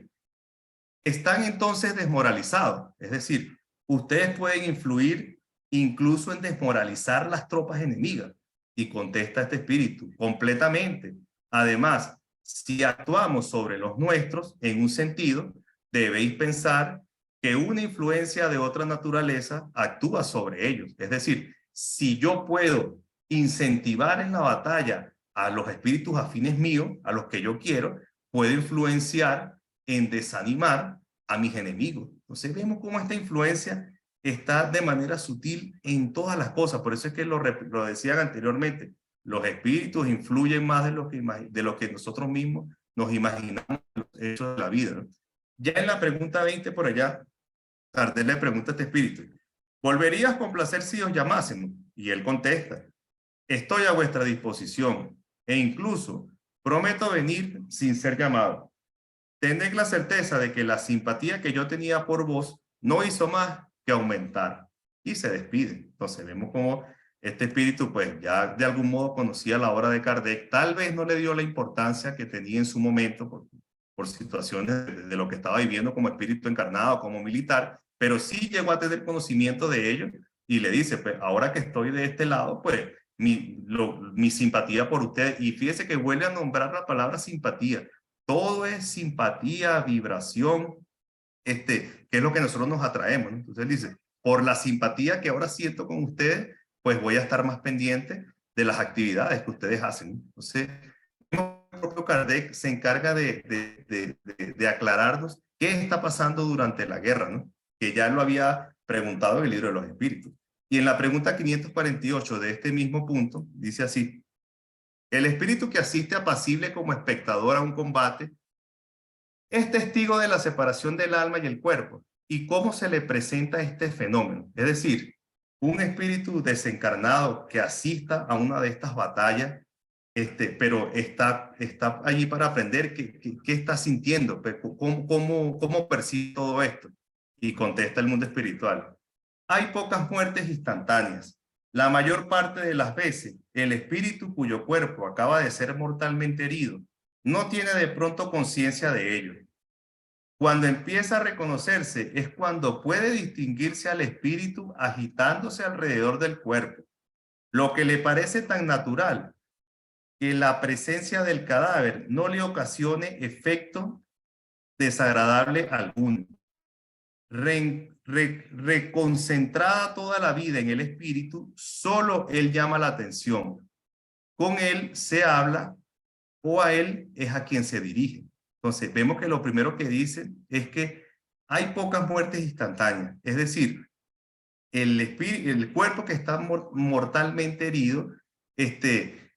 Están entonces desmoralizados, es decir, ustedes pueden influir incluso en desmoralizar las tropas enemigas. Y contesta este espíritu, completamente. Además, si actuamos sobre los nuestros en un sentido, debéis pensar que una influencia de otra naturaleza actúa sobre ellos. Es decir, si yo puedo incentivar en la batalla a los espíritus afines míos, a los que yo quiero, puedo influenciar en desanimar a mis enemigos. Entonces vemos cómo esta influencia está de manera sutil en todas las cosas. Por eso es que lo decían anteriormente, los espíritus influyen más de lo que nosotros mismos nos imaginamos los hechos de la vida, ¿no? Ya en la pregunta 20 por allá, Kardec le pregunta a este espíritu, ¿volverías con placer si os llamásemos? Y él contesta, estoy a vuestra disposición e incluso prometo venir sin ser llamado. Tened la certeza de que la simpatía que yo tenía por vos no hizo más que aumentar. Y se despide. Entonces vemos como este espíritu pues ya de algún modo conocía la obra de Kardec. Tal vez no le dio la importancia que tenía en su momento por situaciones de lo que estaba viviendo como espíritu encarnado, como militar, pero sí llegó a tener conocimiento de ello y le dice, pues ahora que estoy de este lado, pues mi simpatía por usted. Y fíjese que vuelve a nombrar la palabra simpatía. Todo es simpatía, vibración, que es lo que nosotros nos atraemos, ¿no? Entonces él dice, por la simpatía que ahora siento con ustedes, pues voy a estar más pendiente de las actividades que ustedes hacen, ¿no? Entonces, el propio Kardec se encarga de aclararnos qué está pasando durante la guerra, ¿no? Que ya lo había preguntado en el libro de los espíritus. Y en la pregunta 548 de este mismo punto, dice así: el espíritu que asiste apacible como espectador a un combate es testigo de la separación del alma y el cuerpo y cómo se le presenta este fenómeno. Es decir, un espíritu desencarnado que asista a una de estas batallas, pero está allí para aprender qué está sintiendo, cómo percibe todo esto. Y contesta el mundo espiritual: hay pocas muertes instantáneas. La mayor parte de las veces, el espíritu cuyo cuerpo acaba de ser mortalmente herido no tiene de pronto conciencia de ello. Cuando empieza a reconocerse es cuando puede distinguirse al espíritu agitándose alrededor del cuerpo, lo que le parece tan natural que la presencia del cadáver no le ocasione efecto desagradable alguno. Reconcentrada toda la vida en el espíritu, solo él llama la atención. Con él se habla o a él es a quien se dirige. Entonces vemos que lo primero que dice es que hay pocas muertes instantáneas, es decir, el cuerpo que está mortalmente herido,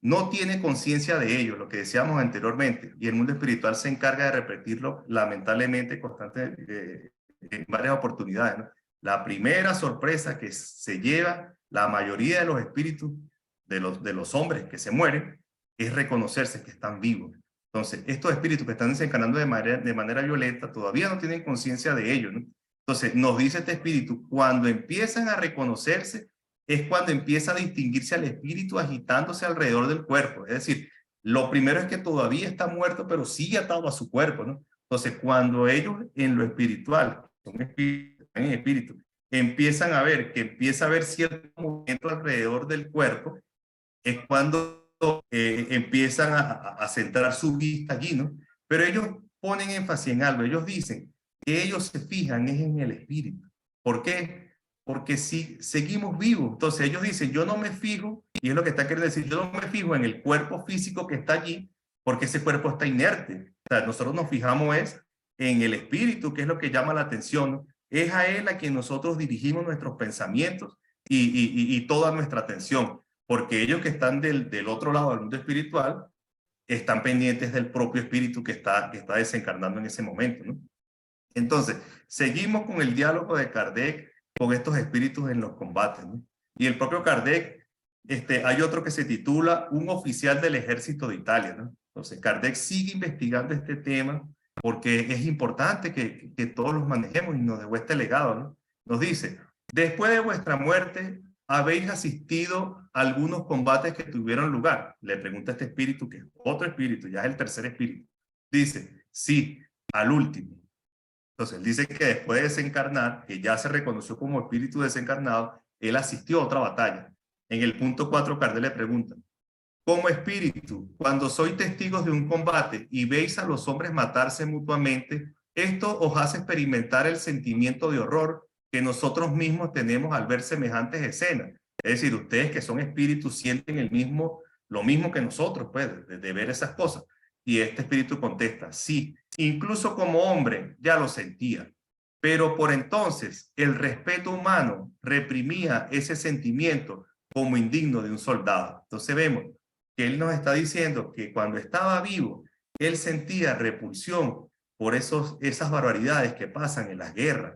no tiene conciencia de ello, lo que decíamos anteriormente, y el mundo espiritual se encarga de repetirlo lamentablemente constantemente, en varias oportunidades, ¿no? La primera sorpresa que se lleva la mayoría de los espíritus de los hombres que se mueren es reconocerse que están vivos. Entonces, estos espíritus que están desencarnando de manera violenta todavía no tienen conciencia de ello, ¿no? Entonces, nos dice este espíritu, cuando empiezan a reconocerse, es cuando empieza a distinguirse al espíritu agitándose alrededor del cuerpo. Es decir, lo primero es que todavía está muerto, pero sigue atado a su cuerpo, ¿no? Entonces, cuando ellos en lo espiritual, son espíritus, en espíritu, empiezan a ver que empieza a haber cierto movimiento alrededor del cuerpo, es cuando empiezan a centrar su vista allí, ¿no? Pero ellos ponen énfasis en algo, ellos dicen que ellos se fijan es en el espíritu. ¿Por qué? Porque si seguimos vivos, entonces ellos dicen, yo no me fijo, y es lo que está queriendo decir, yo no me fijo en el cuerpo físico que está allí, porque ese cuerpo está inerte. O sea, nosotros nos fijamos es en el espíritu, que es lo que llama la atención, ¿no? Es a él a quien nosotros dirigimos nuestros pensamientos y toda nuestra atención, porque ellos que están del otro lado del mundo espiritual están pendientes del propio espíritu que está desencarnando en ese momento, ¿no? Entonces, seguimos con el diálogo de Kardec con estos espíritus en los combates, ¿no? Y el propio Kardec, hay otro que se titula Un oficial del ejército de Italia, ¿no? Entonces, Kardec sigue investigando este tema porque es importante que todos los manejemos y nos dejó este legado, ¿no? Nos dice, después de vuestra muerte, ¿habéis asistido a algunos combates que tuvieron lugar? Le pregunta este espíritu, que es otro espíritu, ya es el tercer espíritu. Dice, sí, al último. Entonces, él dice que después de desencarnar, que ya se reconoció como espíritu desencarnado, él asistió a otra batalla. En el punto 4, Kardec le pregunta, como espíritu, cuando sois testigos de un combate y veis a los hombres matarse mutuamente, esto os hace experimentar el sentimiento de horror que nosotros mismos tenemos al ver semejantes escenas. Es decir, ustedes que son espíritus sienten lo mismo que nosotros, pues, de ver esas cosas. Y este espíritu contesta, sí, incluso como hombre ya lo sentía. Pero por entonces el respeto humano reprimía ese sentimiento como indigno de un soldado. Entonces vemos que él nos está diciendo que cuando estaba vivo, él sentía repulsión por esas barbaridades que pasan en las guerras,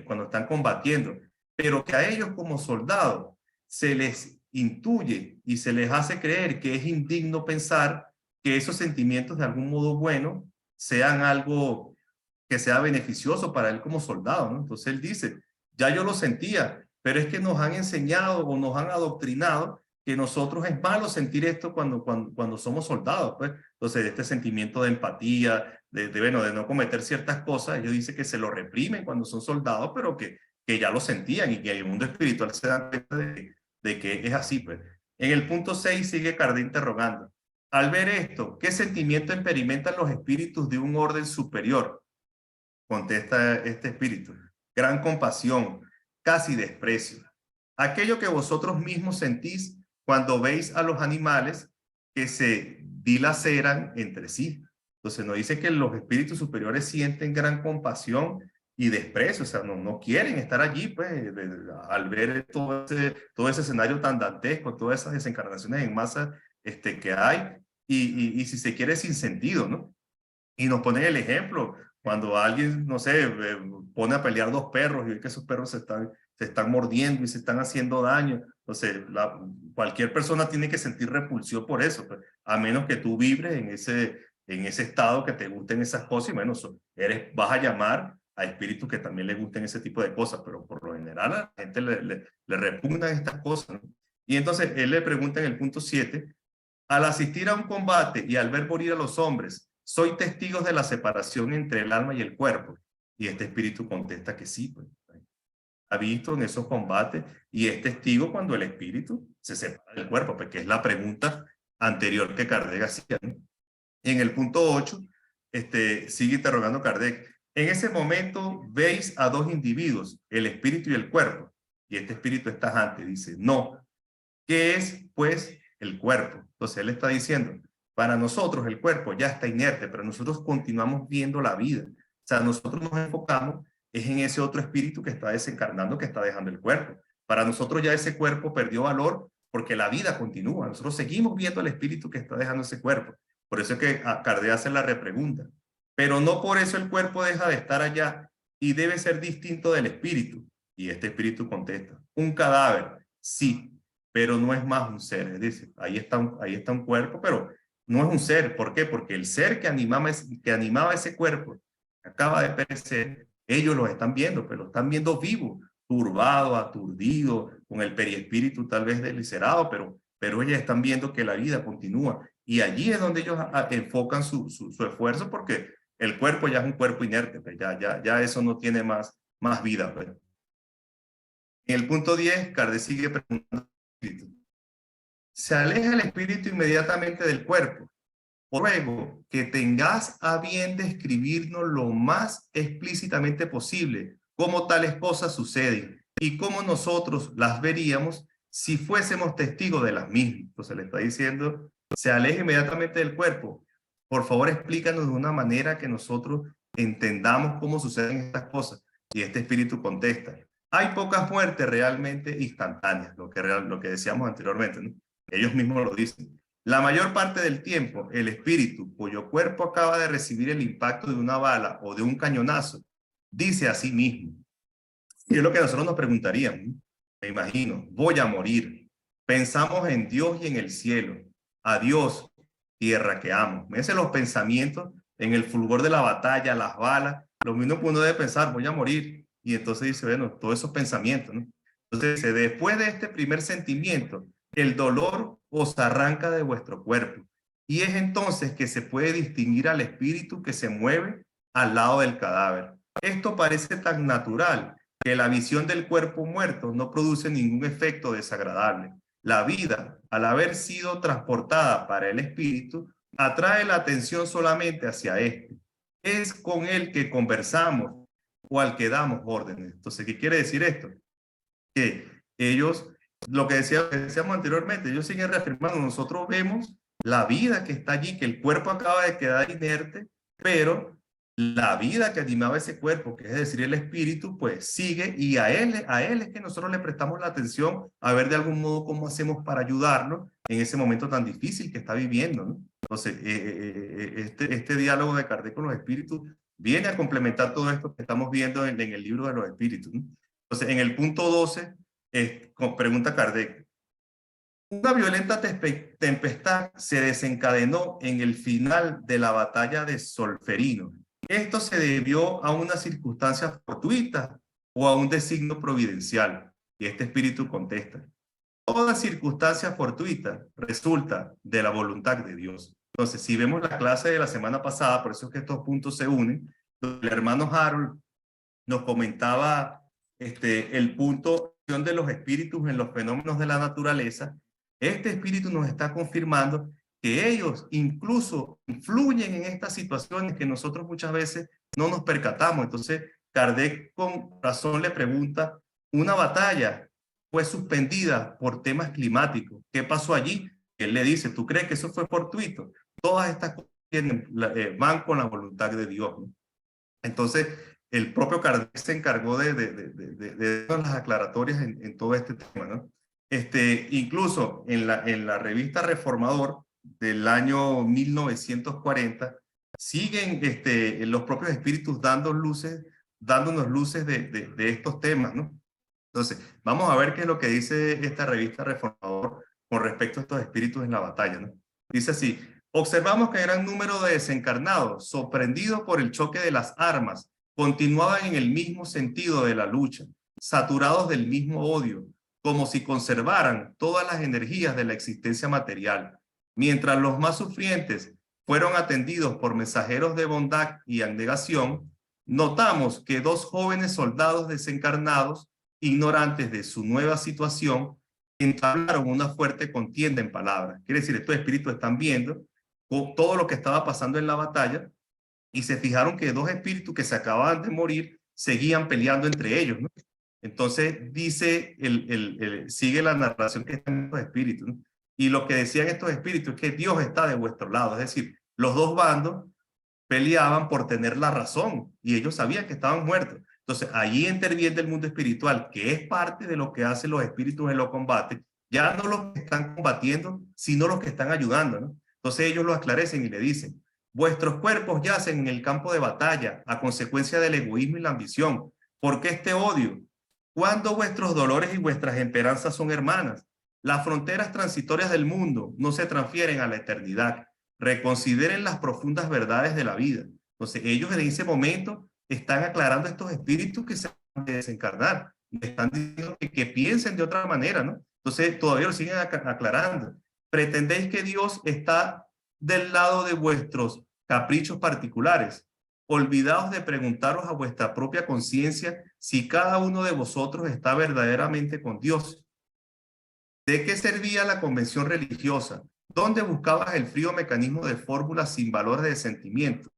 cuando están combatiendo, pero que a ellos como soldados se les intuye y se les hace creer que es indigno pensar que esos sentimientos de algún modo bueno sean algo que sea beneficioso para él como soldado, ¿no? Entonces él dice, ya yo lo sentía, pero es que nos han enseñado o nos han adoctrinado que nosotros es malo sentir esto cuando somos soldados, pues. Entonces este sentimiento de empatía, bueno, de no cometer ciertas cosas, ellos dicen que se lo reprimen cuando son soldados, pero que ya lo sentían y que el mundo espiritual se da cuenta de que es así, pues. En el punto 6 sigue Kardec interrogando, al ver esto, ¿qué sentimiento experimentan los espíritus de un orden superior? Contesta este espíritu, gran compasión, casi desprecio. Aquello que vosotros mismos sentís cuando veis a los animales que se dilaceran entre sí. Entonces nos dice que los espíritus superiores sienten gran compasión y desprecio, o sea, no quieren estar allí, pues, al ver todo ese escenario tan dantesco, todas esas desencarnaciones en masa que hay, y si se quiere sin sentido, ¿no? Y nos ponen el ejemplo, cuando alguien, no sé, pone a pelear dos perros y ve que esos perros se están mordiendo y se están haciendo daño. Entonces, cualquier persona tiene que sentir repulsión por eso, pues, a menos que tú vibres en ese estado que te gusten esas cosas y bueno, vas a llamar a espíritus que también les gusten ese tipo de cosas, pero por lo general a la gente le repugnan estas cosas, ¿no? Y entonces él le pregunta en el punto 7, al asistir a un combate y al ver morir a los hombres, ¿soy testigo de la separación entre el alma y el cuerpo? Y este espíritu contesta que sí, pues. Ha visto en esos combates y es testigo cuando el espíritu se separa del cuerpo, porque es la pregunta anterior que Kardec hacía, ¿no? En el punto 8, sigue interrogando Kardec. En ese momento veis a dos individuos, el espíritu y el cuerpo. Y este espíritu está tajante, dice, no. ¿Qué es, pues, el cuerpo? Entonces él está diciendo, para nosotros el cuerpo ya está inerte, pero nosotros continuamos viendo la vida. O sea, nosotros nos enfocamos es en ese otro espíritu que está desencarnando, que está dejando el cuerpo. Para nosotros ya ese cuerpo perdió valor porque la vida continúa. Nosotros seguimos viendo al espíritu que está dejando ese cuerpo. Por eso es que Kardec hace la repregunta. Pero no por eso el cuerpo deja de estar allá y debe ser distinto del espíritu. Y este espíritu contesta, un cadáver, sí, pero no es más un ser. Es decir, ahí está un cuerpo, pero no es un ser. ¿Por qué? Porque el ser que animaba ese cuerpo acaba de perecer, ellos lo están viendo, pero lo están viendo vivo, turbado, aturdido, con el perispíritu tal vez deslicerado, pero ellos están viendo que la vida continúa. Y allí es donde ellos enfocan su esfuerzo, porque el cuerpo ya es un cuerpo inerte, pues ya eso no tiene más vida. Pues. En el punto 10, Kardec sigue preguntando: se aleja el espíritu inmediatamente del cuerpo. Ruego que tengas a bien describirnos lo más explícitamente posible cómo tales cosas suceden y cómo nosotros las veríamos si fuésemos testigos de las mismas. Entonces le está diciendo, se aleja inmediatamente del cuerpo. Por favor, explícanos de una manera que nosotros entendamos cómo suceden estas cosas. Y este espíritu contesta, hay pocas muertes realmente instantáneas, lo que decíamos anteriormente, ¿no? Ellos mismos lo dicen. La mayor parte del tiempo, el espíritu, cuyo cuerpo acaba de recibir el impacto de una bala o de un cañonazo, dice a sí mismo. Y es lo que nosotros nos preguntaríamos. Me imagino, voy a morir. Pensamos en Dios y en el cielo. Adiós, tierra que amo. Fíjense los pensamientos en el fulgor de la batalla, las balas. Lo mismo que uno debe pensar, voy a morir. Y entonces dice, bueno, todos esos pensamientos, ¿no? Entonces, después de este primer sentimiento, el dolor os arranca de vuestro cuerpo. Y es entonces que se puede distinguir al espíritu que se mueve al lado del cadáver. Esto parece tan natural que la visión del cuerpo muerto no produce ningún efecto desagradable. La vida, al haber sido transportada para el espíritu, atrae la atención solamente hacia este. Es con él que conversamos o al que damos órdenes. Entonces, ¿qué quiere decir esto? Que ellos, lo que decíamos anteriormente, ellos siguen reafirmando, nosotros vemos la vida que está allí, que el cuerpo acaba de quedar inerte, pero la vida que animaba ese cuerpo, que es decir, el espíritu, pues sigue, y a él es que nosotros le prestamos la atención a ver de algún modo cómo hacemos para ayudarlo en ese momento tan difícil que está viviendo, ¿no? Entonces, este diálogo de Kardec con los espíritus viene a complementar todo esto que estamos viendo en el libro de los espíritus, ¿no? Entonces, en el punto 12, pregunta Kardec, una violenta tempestad se desencadenó en el final de la batalla de Solferino. ¿Esto se debió a una circunstancia fortuita o a un designio providencial? Y este espíritu contesta, toda circunstancia fortuita resulta de la voluntad de Dios. Entonces, si vemos la clase de la semana pasada, por eso es que estos puntos se unen, el hermano Harold nos comentaba el punto de los espíritus en los fenómenos de la naturaleza. Este espíritu nos está confirmando que ellos incluso influyen en estas situaciones que nosotros muchas veces no nos percatamos. Entonces, Kardec con razón le pregunta, una batalla fue suspendida por temas climáticos. ¿Qué pasó allí? Él le dice, ¿tú crees que eso fue fortuito? Todas estas cosas van con la voluntad de Dios, ¿no? Entonces, el propio Kardec se encargó de dar las aclaratorias en todo este tema, ¿no? Incluso en la revista Reformador del año 1940, siguen los propios espíritus dándonos luces de estos temas, ¿no? Entonces, vamos a ver qué es lo que dice esta revista Reformador con respecto a estos espíritus en la batalla, ¿no? Dice así: observamos que gran número de desencarnados, sorprendidos por el choque de las armas, continuaban en el mismo sentido de la lucha, saturados del mismo odio, como si conservaran todas las energías de la existencia material, mientras los más sufrientes fueron atendidos por mensajeros de bondad y abnegación. Notamos que dos jóvenes soldados desencarnados, ignorantes de su nueva situación, entablaron una fuerte contienda en palabras. Quiere decir, estos espíritus están viendo todo lo que estaba pasando en la batalla y se fijaron que dos espíritus que se acababan de morir seguían peleando entre ellos, ¿no? Entonces dice, sigue la narración que están estos espíritus, ¿no? Y lo que decían estos espíritus es que Dios está de vuestro lado. Es decir, los dos bandos peleaban por tener la razón y ellos sabían que estaban muertos. Entonces, allí interviene el mundo espiritual, que es parte de lo que hacen los espíritus en los combates, ya no los que están combatiendo, sino los que están ayudando, ¿no? Entonces ellos lo esclarecen y le dicen: vuestros cuerpos yacen en el campo de batalla a consecuencia del egoísmo y la ambición. ¿Por qué este odio? Cuando vuestros dolores y vuestras esperanzas son hermanas, las fronteras transitorias del mundo no se transfieren a la eternidad. Reconsideren las profundas verdades de la vida. Entonces ellos en ese momento están aclarando a estos espíritus que se van a desencarnar. Están diciendo que piensen de otra manera, ¿no? Entonces todavía lo siguen aclarando. Pretendéis que Dios está del lado de vuestros caprichos particulares. Olvidaos de preguntaros a vuestra propia conciencia si cada uno de vosotros está verdaderamente con Dios. ¿De qué servía la convención religiosa? ¿Dónde buscabas el frío mecanismo de fórmulas sin valores de sentimiento?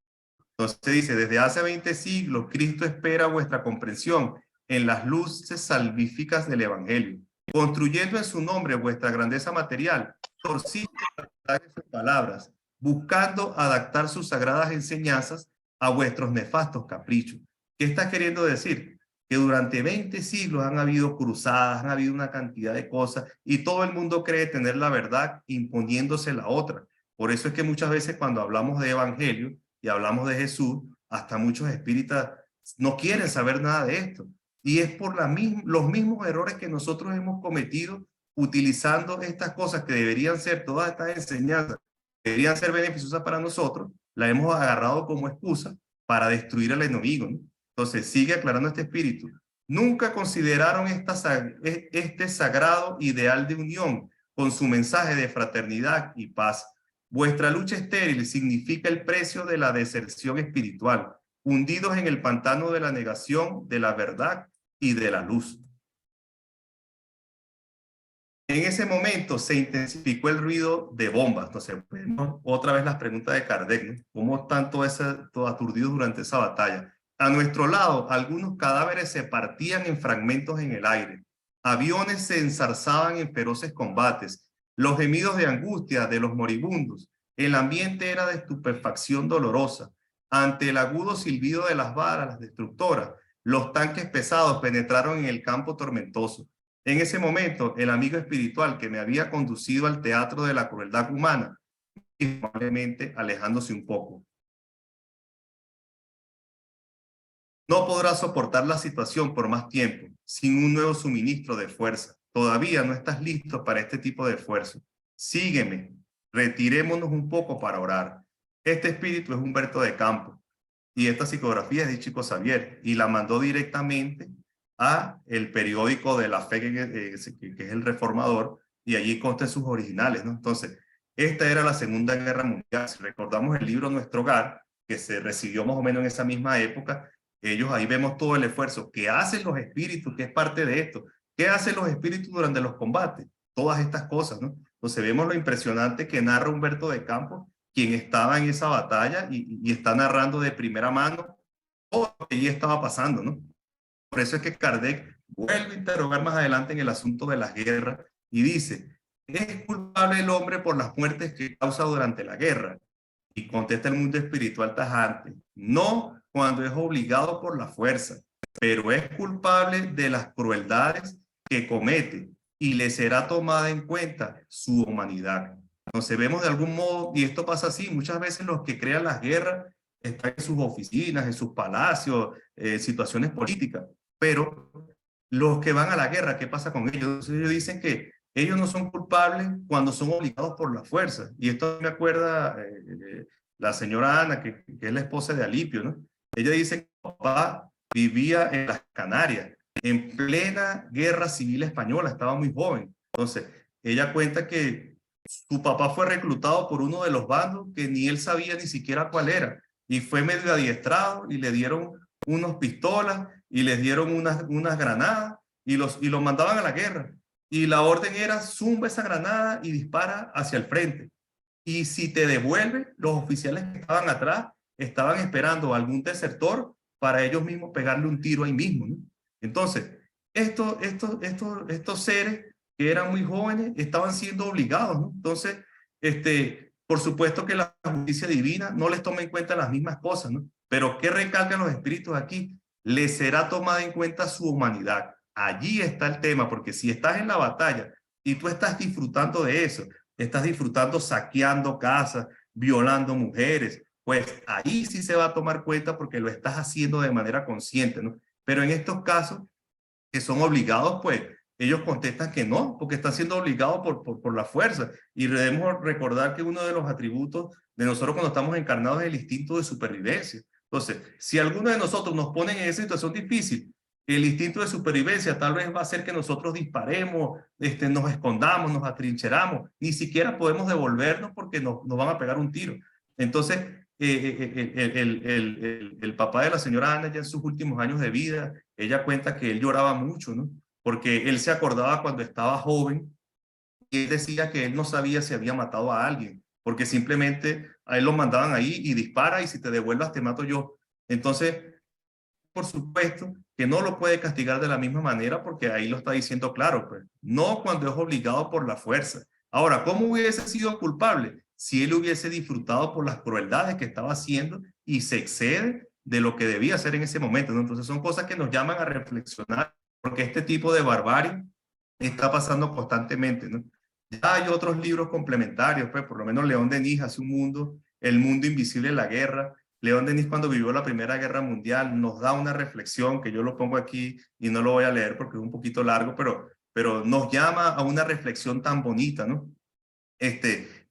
Entonces dice: desde hace 20 siglos Cristo espera vuestra comprensión en las luces salvíficas del Evangelio, construyendo en su nombre vuestra grandeza material, torciendo sus palabras, buscando adaptar sus sagradas enseñanzas a vuestros nefastos caprichos. ¿Qué está queriendo decir? Que durante 20 siglos han habido cruzadas, han habido una cantidad de cosas y todo el mundo cree tener la verdad imponiéndose la otra. Por eso es que muchas veces cuando hablamos de evangelio y hablamos de Jesús, hasta muchos espíritas no quieren saber nada de esto. Y es por los mismos errores que nosotros hemos cometido utilizando estas cosas que deberían ser, todas estas enseñanzas, deberían ser beneficiosas para nosotros, la hemos agarrado como excusa para destruir al enemigo, ¿no? Entonces sigue aclarando este espíritu. Nunca consideraron este sagrado ideal de unión con su mensaje de fraternidad y paz. Vuestra lucha estéril significa el precio de la deserción espiritual, hundidos en el pantano de la negación de la verdad y de la luz. En ese momento se intensificó el ruido de bombas. Entonces, vemos otra vez las preguntas de Kardec, ¿no? ¿Cómo están todos aturdidos durante esa batalla? A nuestro lado, algunos cadáveres se partían en fragmentos en el aire. Aviones se enzarzaban en feroces combates. Los gemidos de angustia de los moribundos. El ambiente era de estupefacción dolorosa. Ante el agudo silbido de las balas destructoras, los tanques pesados penetraron en el campo tormentoso. En ese momento, el amigo espiritual que me había conducido al teatro de la crueldad humana, probablemente alejándose un poco. No podrás soportar la situación por más tiempo sin un nuevo suministro de fuerza. Todavía no estás listo para este tipo de esfuerzo. Sígueme. Retirémonos un poco para orar. Este espíritu es Humberto de Campos y esta psicografía es de Chico Xavier y la mandó directamente a el periódico de la fe que es el Reformador, y allí constan sus originales, ¿no? Entonces, esta era la Segunda Guerra Mundial. Si recordamos el libro Nuestro Hogar, que se recibió más o menos en esa misma época, ellos ahí vemos todo el esfuerzo que hacen los espíritus, que es parte de esto. ¿Qué hacen los espíritus durante los combates? Todas estas cosas, ¿no? Entonces vemos lo impresionante que narra Humberto de Campos, quien estaba en esa batalla y está narrando de primera mano todo lo que allí estaba pasando, ¿no? Por eso es que Kardec vuelve a interrogar más adelante en el asunto de las guerras y dice: ¿es culpable el hombre por las muertes que causa durante la guerra? Y contesta el mundo espiritual tajante: no, cuando es obligado por la fuerza, pero es culpable de las crueldades que comete y le será tomada en cuenta su humanidad. Entonces vemos de algún modo, y esto pasa así, muchas veces los que crean las guerras están en sus oficinas, en sus palacios, situaciones políticas, pero los que van a la guerra, ¿qué pasa con ellos? Entonces ellos dicen que ellos no son culpables cuando son obligados por la fuerza. Y esto me acuerda la señora Ana, que es la esposa de Alipio, ¿no? Ella dice que papá vivía en las Canarias, en plena guerra civil española, estaba muy joven. Entonces, ella cuenta que su papá fue reclutado por uno de los bandos que ni él sabía ni siquiera cuál era. Y fue medio adiestrado y le dieron unas pistolas y les dieron unas granadas y los mandaban a la guerra. Y la orden era, zumba esa granada y dispara hacia el frente. Y si te devuelve, los oficiales que estaban atrás estaban esperando a algún desertor para ellos mismos pegarle un tiro ahí mismo, ¿no? Entonces, estos seres que eran muy jóvenes estaban siendo obligados, ¿no? Entonces, por supuesto que la justicia divina no les toma en cuenta las mismas cosas, ¿no? Pero ¿qué recalcan los espíritus aquí? Les será tomada en cuenta su humanidad. Allí está el tema, porque si estás en la batalla y tú estás disfrutando de eso, estás disfrutando saqueando casas, violando mujeres, pues ahí sí se va a tomar cuenta porque lo estás haciendo de manera consciente, ¿no? Pero en estos casos que son obligados, pues ellos contestan que no, porque están siendo obligados por la fuerza. Y debemos recordar que uno de los atributos de nosotros cuando estamos encarnados es el instinto de supervivencia. Entonces, si alguno de nosotros nos ponen en esa situación difícil, el instinto de supervivencia tal vez va a hacer que nosotros disparemos, nos escondamos, nos atrincheramos, ni siquiera podemos devolvernos porque nos van a pegar un tiro. Entonces, el papá de la señora Ana ya en sus últimos años de vida, ella cuenta que él lloraba mucho, ¿no? Porque él se acordaba cuando estaba joven y él decía que él no sabía si había matado a alguien, porque simplemente a él lo mandaban ahí y dispara y si te devuelvas te mato yo. Entonces, por supuesto que no lo puede castigar de la misma manera porque ahí lo está diciendo claro, pues, no cuando es obligado por la fuerza. Ahora, ¿cómo hubiese sido culpable? Si él hubiese disfrutado por las crueldades que estaba haciendo y se excede de lo que debía hacer en ese momento, ¿no? Entonces son cosas que nos llaman a reflexionar porque este tipo de barbarie está pasando constantemente, ¿no? Ya hay otros libros complementarios, pues por lo menos León Denis hace un mundo, El mundo invisible de la guerra. León Denis cuando vivió la Primera Guerra Mundial nos da una reflexión que yo lo pongo aquí y no lo voy a leer porque es un poquito largo, pero nos llama a una reflexión tan bonita, ¿no?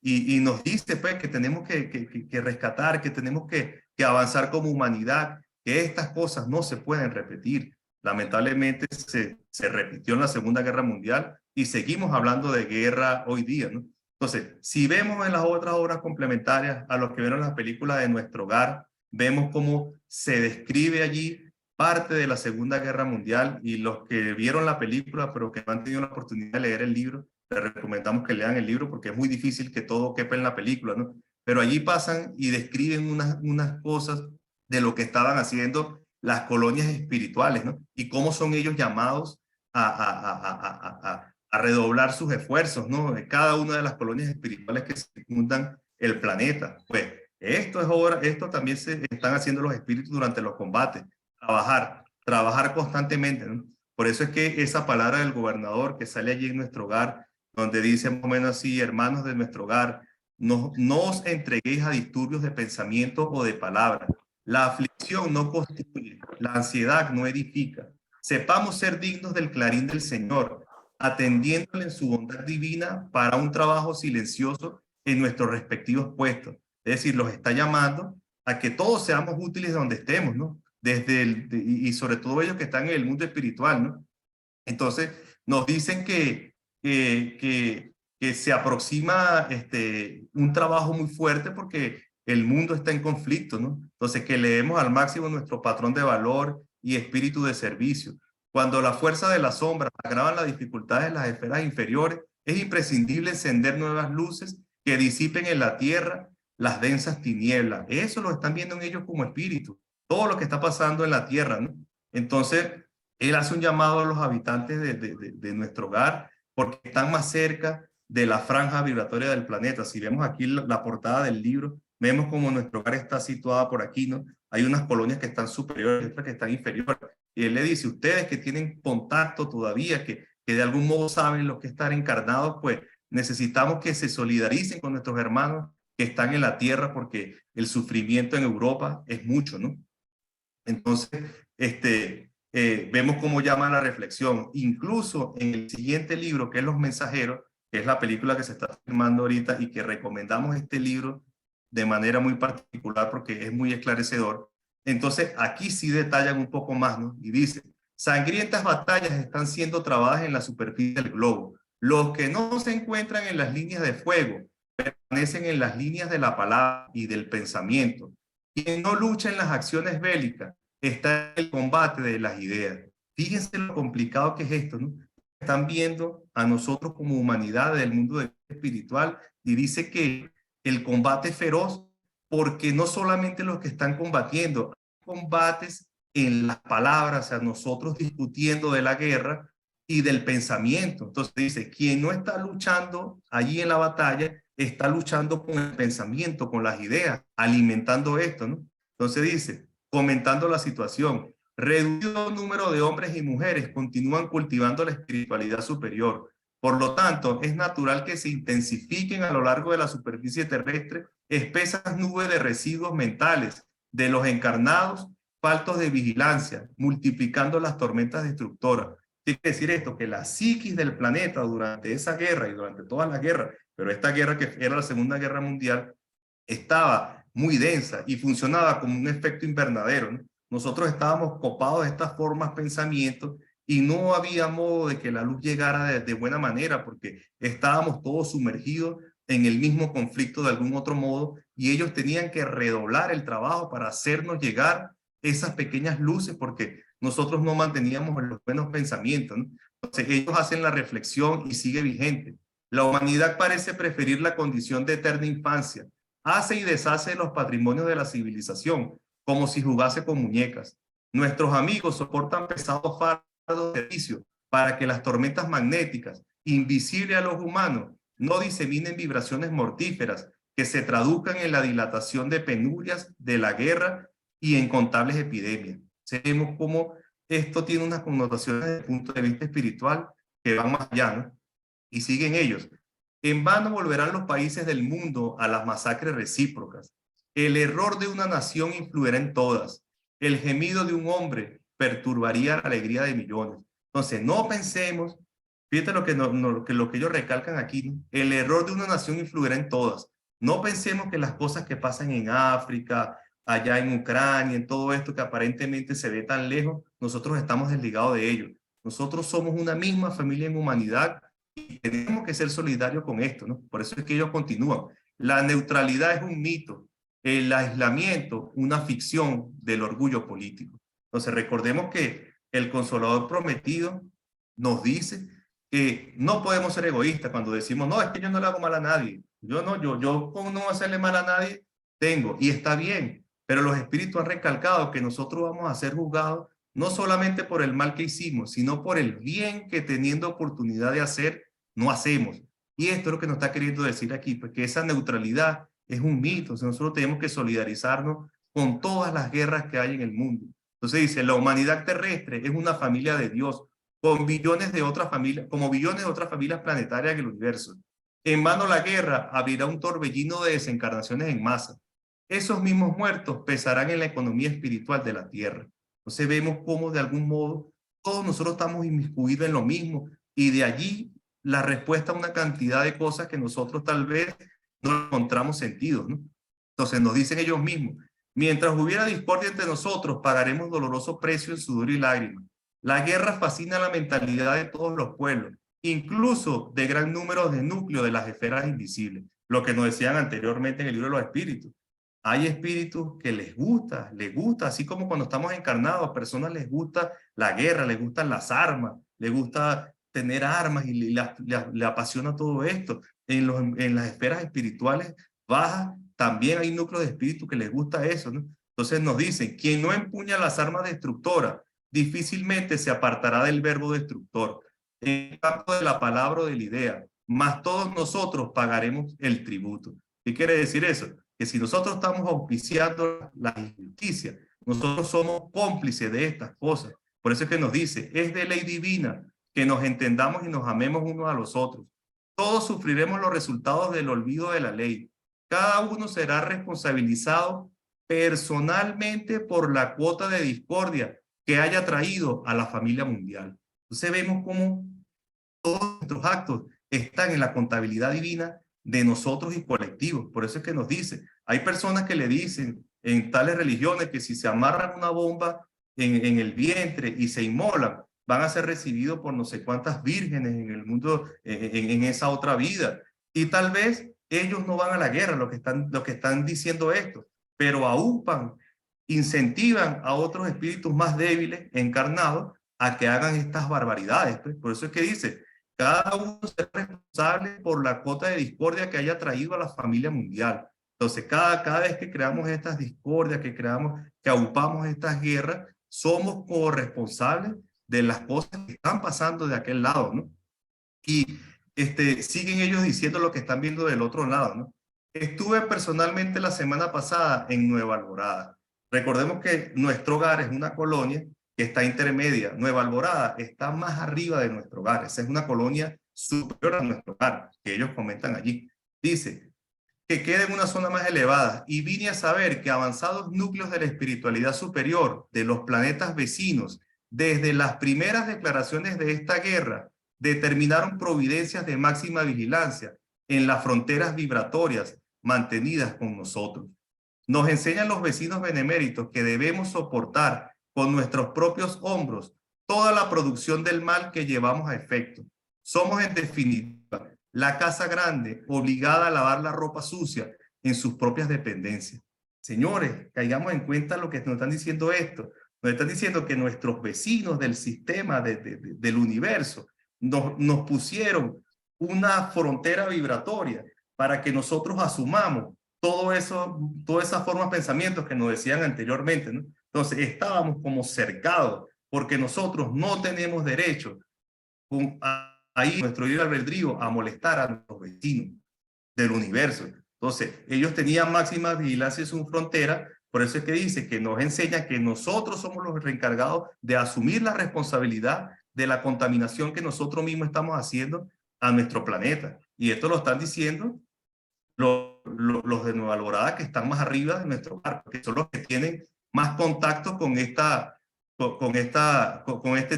Y nos dice pues que tenemos que rescatar, que tenemos que avanzar como humanidad, que estas cosas no se pueden repetir. Lamentablemente se repitió en la Segunda Guerra Mundial y seguimos hablando de guerra hoy día, ¿no? Entonces, si vemos en las otras obras complementarias a los que vieron las películas de Nuestro Hogar, vemos cómo se describe allí parte de la Segunda Guerra Mundial y los que vieron la película pero que no han tenido la oportunidad de leer el libro, les recomendamos que lean el libro porque es muy difícil que todo quepa en la película, ¿no? Pero allí pasan y describen unas cosas de lo que estaban haciendo las colonias espirituales, ¿no? Y cómo son ellos llamados a redoblar sus esfuerzos, ¿no? De cada una de las colonias espirituales que circundan el planeta. Pues esto también se están haciendo los espíritus durante los combates, trabajar constantemente, ¿no? Por eso es que esa palabra del gobernador que sale allí en Nuestro Hogar, donde dice más o menos así, hermanos de Nuestro Hogar, no os entreguéis a disturbios de pensamiento o de palabra. La aflicción no constituye, la ansiedad no edifica. Sepamos ser dignos del clarín del Señor, atendiéndole en su bondad divina para un trabajo silencioso en nuestros respectivos puestos. Es decir, los está llamando a que todos seamos útiles donde estemos, ¿no? Y sobre todo ellos que están en el mundo espiritual, ¿no? Entonces, nos dicen que se aproxima un trabajo muy fuerte porque el mundo está en conflicto, ¿no? Entonces, que leemos al máximo nuestro patrón de valor y espíritu de servicio. Cuando la fuerza de la sombra agravan las dificultades de las esferas inferiores, es imprescindible encender nuevas luces que disipen en la tierra las densas tinieblas. Eso lo están viendo en ellos como espíritu, todo lo que está pasando en la tierra, ¿no? Entonces, él hace un llamado a los habitantes de Nuestro Hogar porque están más cerca de la franja vibratoria del planeta. Si vemos aquí la portada del libro, Vemos como nuestro hogar está situado por aquí, ¿no? Hay unas colonias que están superiores y otras que están inferiores. Y él le dice, ustedes que tienen contacto todavía, que de algún modo saben lo que es estar encarnados, pues necesitamos que se solidaricen con nuestros hermanos que están en la tierra, porque el sufrimiento en Europa es mucho, ¿no? Entonces, vemos cómo llama a la reflexión. Incluso en el siguiente libro, que es Los Mensajeros, que es la película que se está filmando ahorita y que recomendamos este libro de manera muy particular porque es muy esclarecedor. Entonces, aquí sí detallan un poco más, ¿no? Y dice, sangrientas batallas están siendo trabadas en la superficie del globo. Los que no se encuentran en las líneas de fuego permanecen en las líneas de la palabra y del pensamiento. Quien no lucha en las acciones bélicas está en el combate de las ideas. Fíjense lo complicado que es esto, ¿no? Están viendo a nosotros como humanidad del mundo espiritual y dice que el combate es feroz porque no solamente los que están combatiendo, hay combates en las palabras, o sea, nosotros discutiendo de la guerra y del pensamiento. Entonces dice, quien no está luchando allí en la batalla, está luchando con el pensamiento, con las ideas, alimentando esto, ¿no? Entonces dice, comentando la situación, reducido número de hombres y mujeres continúan cultivando la espiritualidad superior. Por lo tanto, es natural que se intensifiquen a lo largo de la superficie terrestre espesas nubes de residuos mentales de los encarnados, faltos de vigilancia, multiplicando las tormentas destructoras. ¿Qué quiere decir esto? Que la psiquis del planeta durante esa guerra y durante todas las guerras, pero esta guerra que era la Segunda Guerra Mundial, estaba muy densa y funcionaba como un efecto invernadero, ¿no? Nosotros estábamos copados de estas formas pensamientos y no había modo de que la luz llegara de buena manera porque estábamos todos sumergidos en el mismo conflicto de algún otro modo y ellos tenían que redoblar el trabajo para hacernos llegar esas pequeñas luces porque nosotros no manteníamos los buenos pensamientos, ¿no? Entonces ellos hacen la reflexión y sigue vigente. La humanidad parece preferir la condición de eterna infancia, hace y deshace los patrimonios de la civilización, como si jugase con muñecas. Nuestros amigos soportan pesados fardos de servicio para que las tormentas magnéticas, invisibles a los humanos, no diseminen vibraciones mortíferas que se traduzcan en la dilatación de penurias de la guerra y en contables epidemias. Vemos cómo esto tiene unas connotaciones desde el punto de vista espiritual que van más allá, ¿no? Y siguen ellos. En vano volverán los países del mundo a las masacres recíprocas. El error de una nación influirá en todas. El gemido de un hombre perturbaría la alegría de millones. Entonces, no pensemos, fíjate lo que ellos recalcan aquí, ¿no? El error de una nación influirá en todas. No pensemos que las cosas que pasan en África, allá en Ucrania, en todo esto que aparentemente se ve tan lejos, nosotros estamos desligados de ello. Nosotros somos una misma familia en humanidad y tenemos que ser solidarios con esto, ¿no? Por eso es que ellos continúan. La neutralidad es un mito, el aislamiento, una ficción del orgullo político. Entonces recordemos que el Consolador Prometido nos dice que no podemos ser egoístas cuando decimos, no, es que yo no le hago mal a nadie. Yo como no hacerle mal a nadie, tengo, y está bien, pero los espíritus han recalcado que nosotros vamos a ser juzgados no solamente por el mal que hicimos, sino por el bien que teniendo oportunidad de hacer, no hacemos. Y esto es lo que nos está queriendo decir aquí, pues que esa neutralidad es un mito. O sea, nosotros tenemos que solidarizarnos con todas las guerras que hay en el mundo. Entonces dice, la humanidad terrestre es una familia de Dios, con billones de otras familias, como billones de otras familias planetarias en el universo. En vano la guerra abrirá un torbellino de desencarnaciones en masa. Esos mismos muertos pesarán en la economía espiritual de la tierra. Entonces vemos cómo de algún modo todos nosotros estamos inmiscuidos en lo mismo y de allí la respuesta a una cantidad de cosas que nosotros tal vez no encontramos sentido, ¿no? Entonces nos dicen ellos mismos, mientras hubiera discordia entre nosotros, pagaremos doloroso precio en sudor y lágrimas. La guerra fascina la mentalidad de todos los pueblos, incluso de gran número de núcleos de las esferas invisibles, lo que nos decían anteriormente en el libro de los espíritus. Hay espíritus que les gusta, así como cuando estamos encarnados, a personas les gusta la guerra, les gustan las armas, les gusta tener armas y le apasiona todo esto. En las esferas espirituales bajas también hay núcleos de espíritu que les gusta eso, ¿no? Entonces nos dicen, quien no empuña las armas destructoras, difícilmente se apartará del verbo destructor, en el campo de la palabra o de la idea, mas todos nosotros pagaremos el tributo. ¿Qué quiere decir eso? Que que si nosotros estamos auspiciando la injusticia, nosotros somos cómplices de estas cosas. Por eso es que nos dice, es de ley divina que nos entendamos y nos amemos unos a los otros. Todos sufriremos los resultados del olvido de la ley. Cada uno será responsabilizado personalmente por la cuota de discordia que haya traído a la familia mundial. Entonces vemos cómo todos nuestros actos están en la contabilidad divina de nosotros y colectivos. Por eso es que nos dice, hay personas que le dicen en tales religiones que si se amarran una bomba en el vientre y se inmolan, van a ser recibidos por no sé cuántas vírgenes en el mundo, en esa otra vida. Y tal vez ellos no van a la guerra, los que están diciendo esto, pero aupan, incentivan a otros espíritus más débiles, encarnados, a que hagan estas barbaridades. Pues. Por eso es que dice, cada uno es responsable por la cuota de discordia que haya traído a la familia mundial. Entonces, cada vez que creamos estas discordias, que aupamos estas guerras, somos corresponsables de las cosas que están pasando de aquel lado, ¿no? Y siguen ellos diciendo lo que están viendo del otro lado, ¿no? Estuve personalmente la semana pasada en Nueva Alborada. Recordemos que nuestro hogar es una colonia que está intermedia. Nueva Alborada está más arriba de nuestro hogar. Esa es una colonia superior a nuestro hogar, que ellos comentan allí. Dice que queda en una zona más elevada y vine a saber que avanzados núcleos de la espiritualidad superior de los planetas vecinos, desde las primeras declaraciones de esta guerra, determinaron providencias de máxima vigilancia en las fronteras vibratorias mantenidas con nosotros. Nos enseñan los vecinos beneméritos que debemos soportar con nuestros propios hombros toda la producción del mal que llevamos a efecto. Somos en definitiva la casa grande obligada a lavar la ropa sucia en sus propias dependencias. Señores, caigamos en cuenta lo que nos están diciendo esto. Nos están diciendo que nuestros vecinos del sistema del universo nos pusieron una frontera vibratoria para que nosotros asumamos todo eso, todas esas formas de pensamientos que nos decían anteriormente, ¿no? Entonces estábamos como cercados porque nosotros no tenemos derecho ahí nuestro libre albedrío a molestar a nuestros vecinos del universo. Entonces ellos tenían máxima vigilancia en su frontera. Por eso es que dice que nos enseña que nosotros somos los reencargados de asumir la responsabilidad de la contaminación que nosotros mismos estamos haciendo a nuestro planeta. Y esto lo están diciendo los de Nueva Alborada, que están más arriba de nuestro barco, que son los que tienen más contacto con este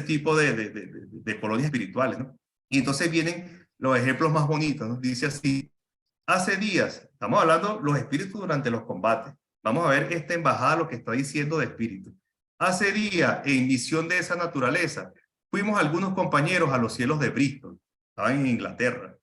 tipo de colonias espirituales, ¿no? Y entonces vienen los ejemplos más bonitos, ¿no? Dice así, hace días, estamos hablando los espíritus durante los combates. Vamos a ver esta embajada lo que está diciendo de espíritu. Hace días, en misión de esa naturaleza, fuimos algunos compañeros a los cielos de Bristol, estaban en Inglaterra.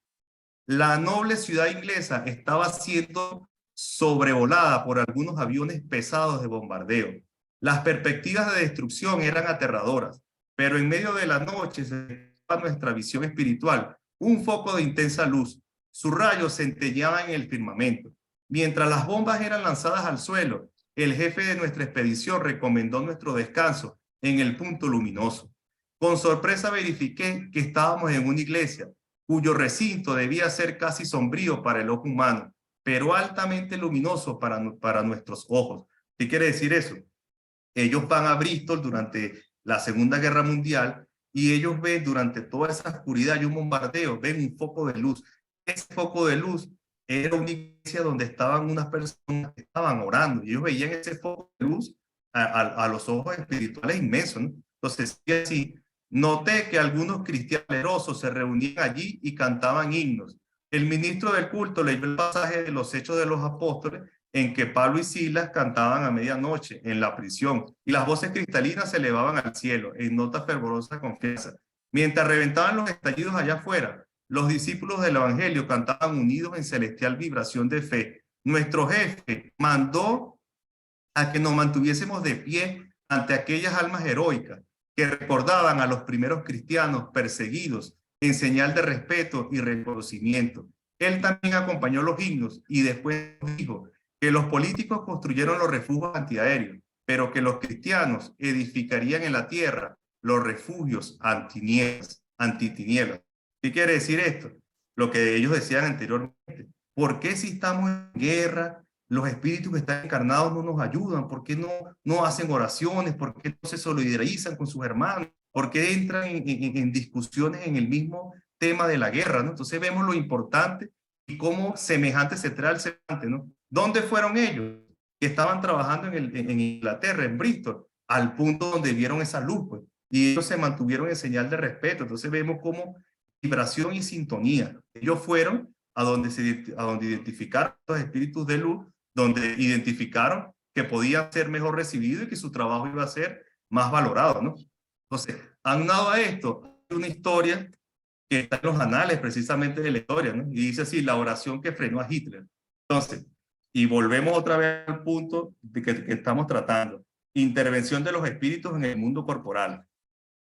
La noble ciudad inglesa estaba siendo sobrevolada por algunos aviones pesados de bombardeo. Las perspectivas de destrucción eran aterradoras, pero en medio de la noche se veía nuestra visión espiritual un foco de intensa luz. Sus rayos centelleaban en el firmamento. Mientras las bombas eran lanzadas al suelo, el jefe de nuestra expedición recomendó nuestro descanso en el punto luminoso. Con sorpresa verifiqué que estábamos en una iglesia, cuyo recinto debía ser casi sombrío para el ojo humano, pero altamente luminoso para nuestros ojos. ¿Qué quiere decir eso? Ellos van a Bristol durante la Segunda Guerra Mundial y ellos ven durante toda esa oscuridad y un bombardeo, ven un foco de luz. Ese foco de luz era una iglesia donde estaban unas personas que estaban orando y ellos veían ese foco de luz a los ojos espirituales inmensos, ¿no? Entonces, así, noté que algunos cristianos valerosos se reunían allí y cantaban himnos. El ministro del culto leyó el pasaje de los Hechos de los Apóstoles en que Pablo y Silas cantaban a medianoche en la prisión y las voces cristalinas se elevaban al cielo en nota fervorosa confianza. Mientras reventaban los estallidos allá afuera, los discípulos del Evangelio cantaban unidos en celestial vibración de fe. Nuestro jefe mandó a que nos mantuviésemos de pie ante aquellas almas heroicas que recordaban a los primeros cristianos perseguidos en señal de respeto y reconocimiento. Él también acompañó los himnos y después dijo que los políticos construyeron los refugios antiaéreos, pero que los cristianos edificarían en la tierra los refugios antitinieblas. ¿Qué quiere decir esto? Lo que ellos decían anteriormente. ¿Por qué si estamos en guerra los espíritus que están encarnados no nos ayudan? ¿Por qué no hacen oraciones? ¿Por qué no se solidarizan con sus hermanos? ¿Por qué entran en discusiones en el mismo tema de la guerra, ¿no? Entonces vemos lo importante y cómo semejante se trae al semejante, ¿no? ¿Dónde fueron ellos que estaban trabajando en Inglaterra, en Bristol, al punto donde vieron esa luz, pues? Y ellos se mantuvieron en señal de respeto. Entonces vemos cómo vibración y sintonía. Ellos fueron a donde identificaron los espíritus de luz, donde identificaron que podían ser mejor recibidos y que su trabajo iba a ser más valorado, ¿no? Entonces, aunado a esto, hay una historia que está en los anales precisamente de la historia, ¿no? Y dice así, la oración que frenó a Hitler. Entonces, y volvemos otra vez al punto de que estamos tratando, intervención de los espíritus en el mundo corporal.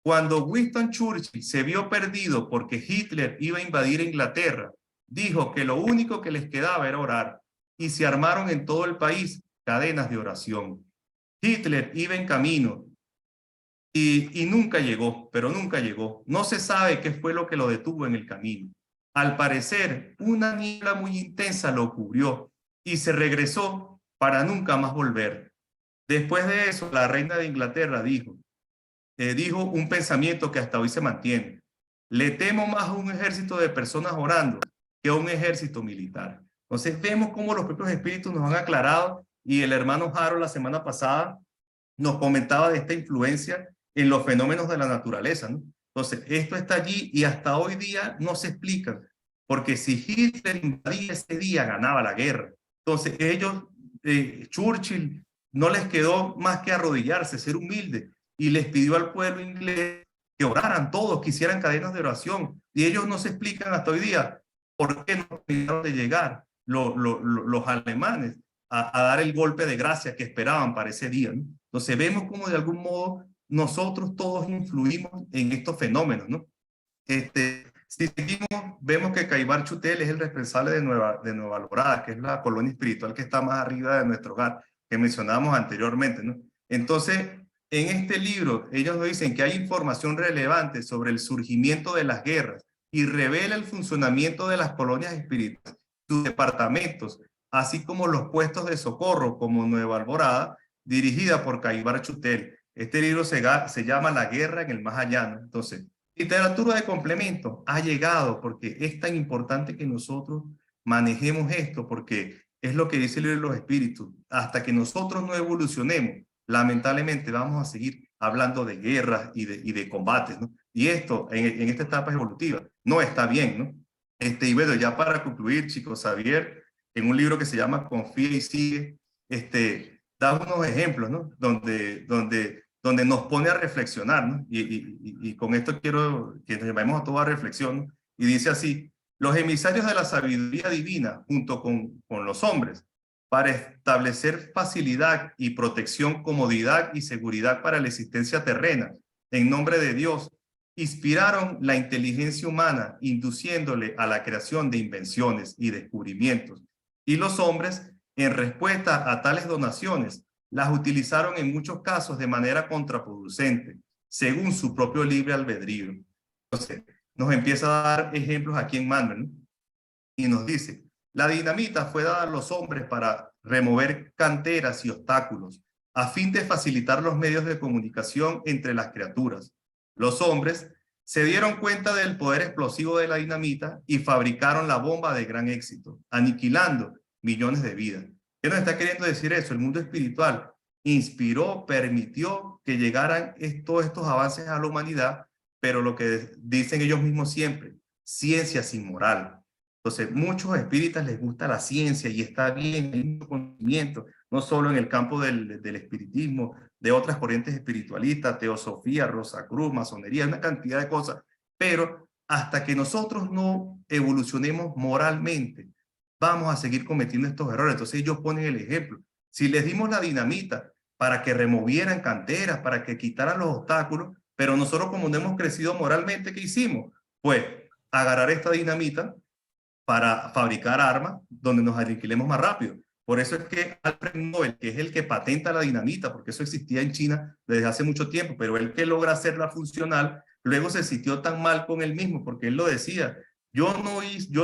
Cuando Winston Churchill se vio perdido porque Hitler iba a invadir Inglaterra, dijo que lo único que les quedaba era orar, y se armaron en todo el país cadenas de oración. Hitler iba en camino y nunca llegó, pero nunca llegó. No se sabe qué fue lo que lo detuvo en el camino. Al parecer, una niebla muy intensa lo cubrió y se regresó para nunca más volver. Después de eso, la reina de Inglaterra dijo un pensamiento que hasta hoy se mantiene. Le temo más a un ejército de personas orando que a un ejército militar. Entonces vemos cómo los propios espíritus nos han aclarado, y el hermano Harold la semana pasada nos comentaba de esta influencia en los fenómenos de la naturaleza, ¿no? Entonces, esto está allí y hasta hoy día no se explica, porque si Hitler invadía ese día, ganaba la guerra. Entonces, ellos, Churchill, no les quedó más que arrodillarse, ser humilde, y les pidió al pueblo inglés que oraran todos, que hicieran cadenas de oración, y ellos no se explican hasta hoy día por qué no pudieron de llegar los alemanes a dar el golpe de gracia que esperaban para ese día, ¿no? Entonces vemos cómo de algún modo nosotros todos influimos en estos fenómenos, ¿no? Si seguimos, vemos que Caibar Chutel es el responsable de Nueva Alborada, que es la colonia espiritual que está más arriba de nuestro hogar, que mencionábamos anteriormente, ¿no? Entonces, en este libro, ellos nos dicen que hay información relevante sobre el surgimiento de las guerras y revela el funcionamiento de las colonias espirituales, sus departamentos, así como los puestos de socorro, como Nueva Alborada, dirigida por Caibar Chutel. Este libro se llama La guerra en el más allá, ¿no? Entonces, literatura de complemento ha llegado porque es tan importante que nosotros manejemos esto, porque es lo que dice el libro de los espíritus. Hasta que nosotros no evolucionemos, lamentablemente vamos a seguir hablando de guerras y de combates, ¿no? Y esto, en esta etapa evolutiva, no está bien, ¿no? Y bueno, ya para concluir, chicos, Xavier, en un libro que se llama Confía y Sigue, da unos ejemplos, ¿no? Donde nos pone a reflexionar, ¿no? Y con esto quiero que nos llevemos a toda reflexión, ¿no? Y dice así: los emisarios de la sabiduría divina, junto con los hombres, para establecer facilidad y protección, comodidad y seguridad para la existencia terrena, en nombre de Dios, inspiraron la inteligencia humana, induciéndole a la creación de invenciones y descubrimientos. Y los hombres, en respuesta a tales donaciones, las utilizaron en muchos casos de manera contraproducente, según su propio libre albedrío. Entonces, nos empieza a dar ejemplos aquí en Manuel, ¿no? Y nos dice: la dinamita fue dada a los hombres para remover canteras y obstáculos, a fin de facilitar los medios de comunicación entre las criaturas. Los hombres se dieron cuenta del poder explosivo de la dinamita y fabricaron la bomba de gran éxito, aniquilando millones de vidas. ¿Qué nos está queriendo decir eso? El mundo espiritual inspiró, permitió que llegaran todos estos avances a la humanidad, pero lo que dicen ellos mismos siempre: ciencia sin moral. Entonces, muchos espíritas les gusta la ciencia y está bien el conocimiento, no solo en el campo del espiritismo, de otras corrientes espiritualistas, teosofía, Rosacruz, masonería, una cantidad de cosas, pero hasta que nosotros no evolucionemos moralmente, vamos a seguir cometiendo estos errores. Entonces ellos ponen el ejemplo: si les dimos la dinamita para que removieran canteras, para que quitaran los obstáculos, pero nosotros, como no hemos crecido moralmente, ¿qué hicimos? Pues agarrar esta dinamita para fabricar armas donde nos aniquilemos más rápido. Por eso es que Alfred Nobel, que es el que patenta la dinamita, porque eso existía en China desde hace mucho tiempo, pero el que logra hacerla funcional, luego se sintió tan mal con él mismo, porque él lo decía: yo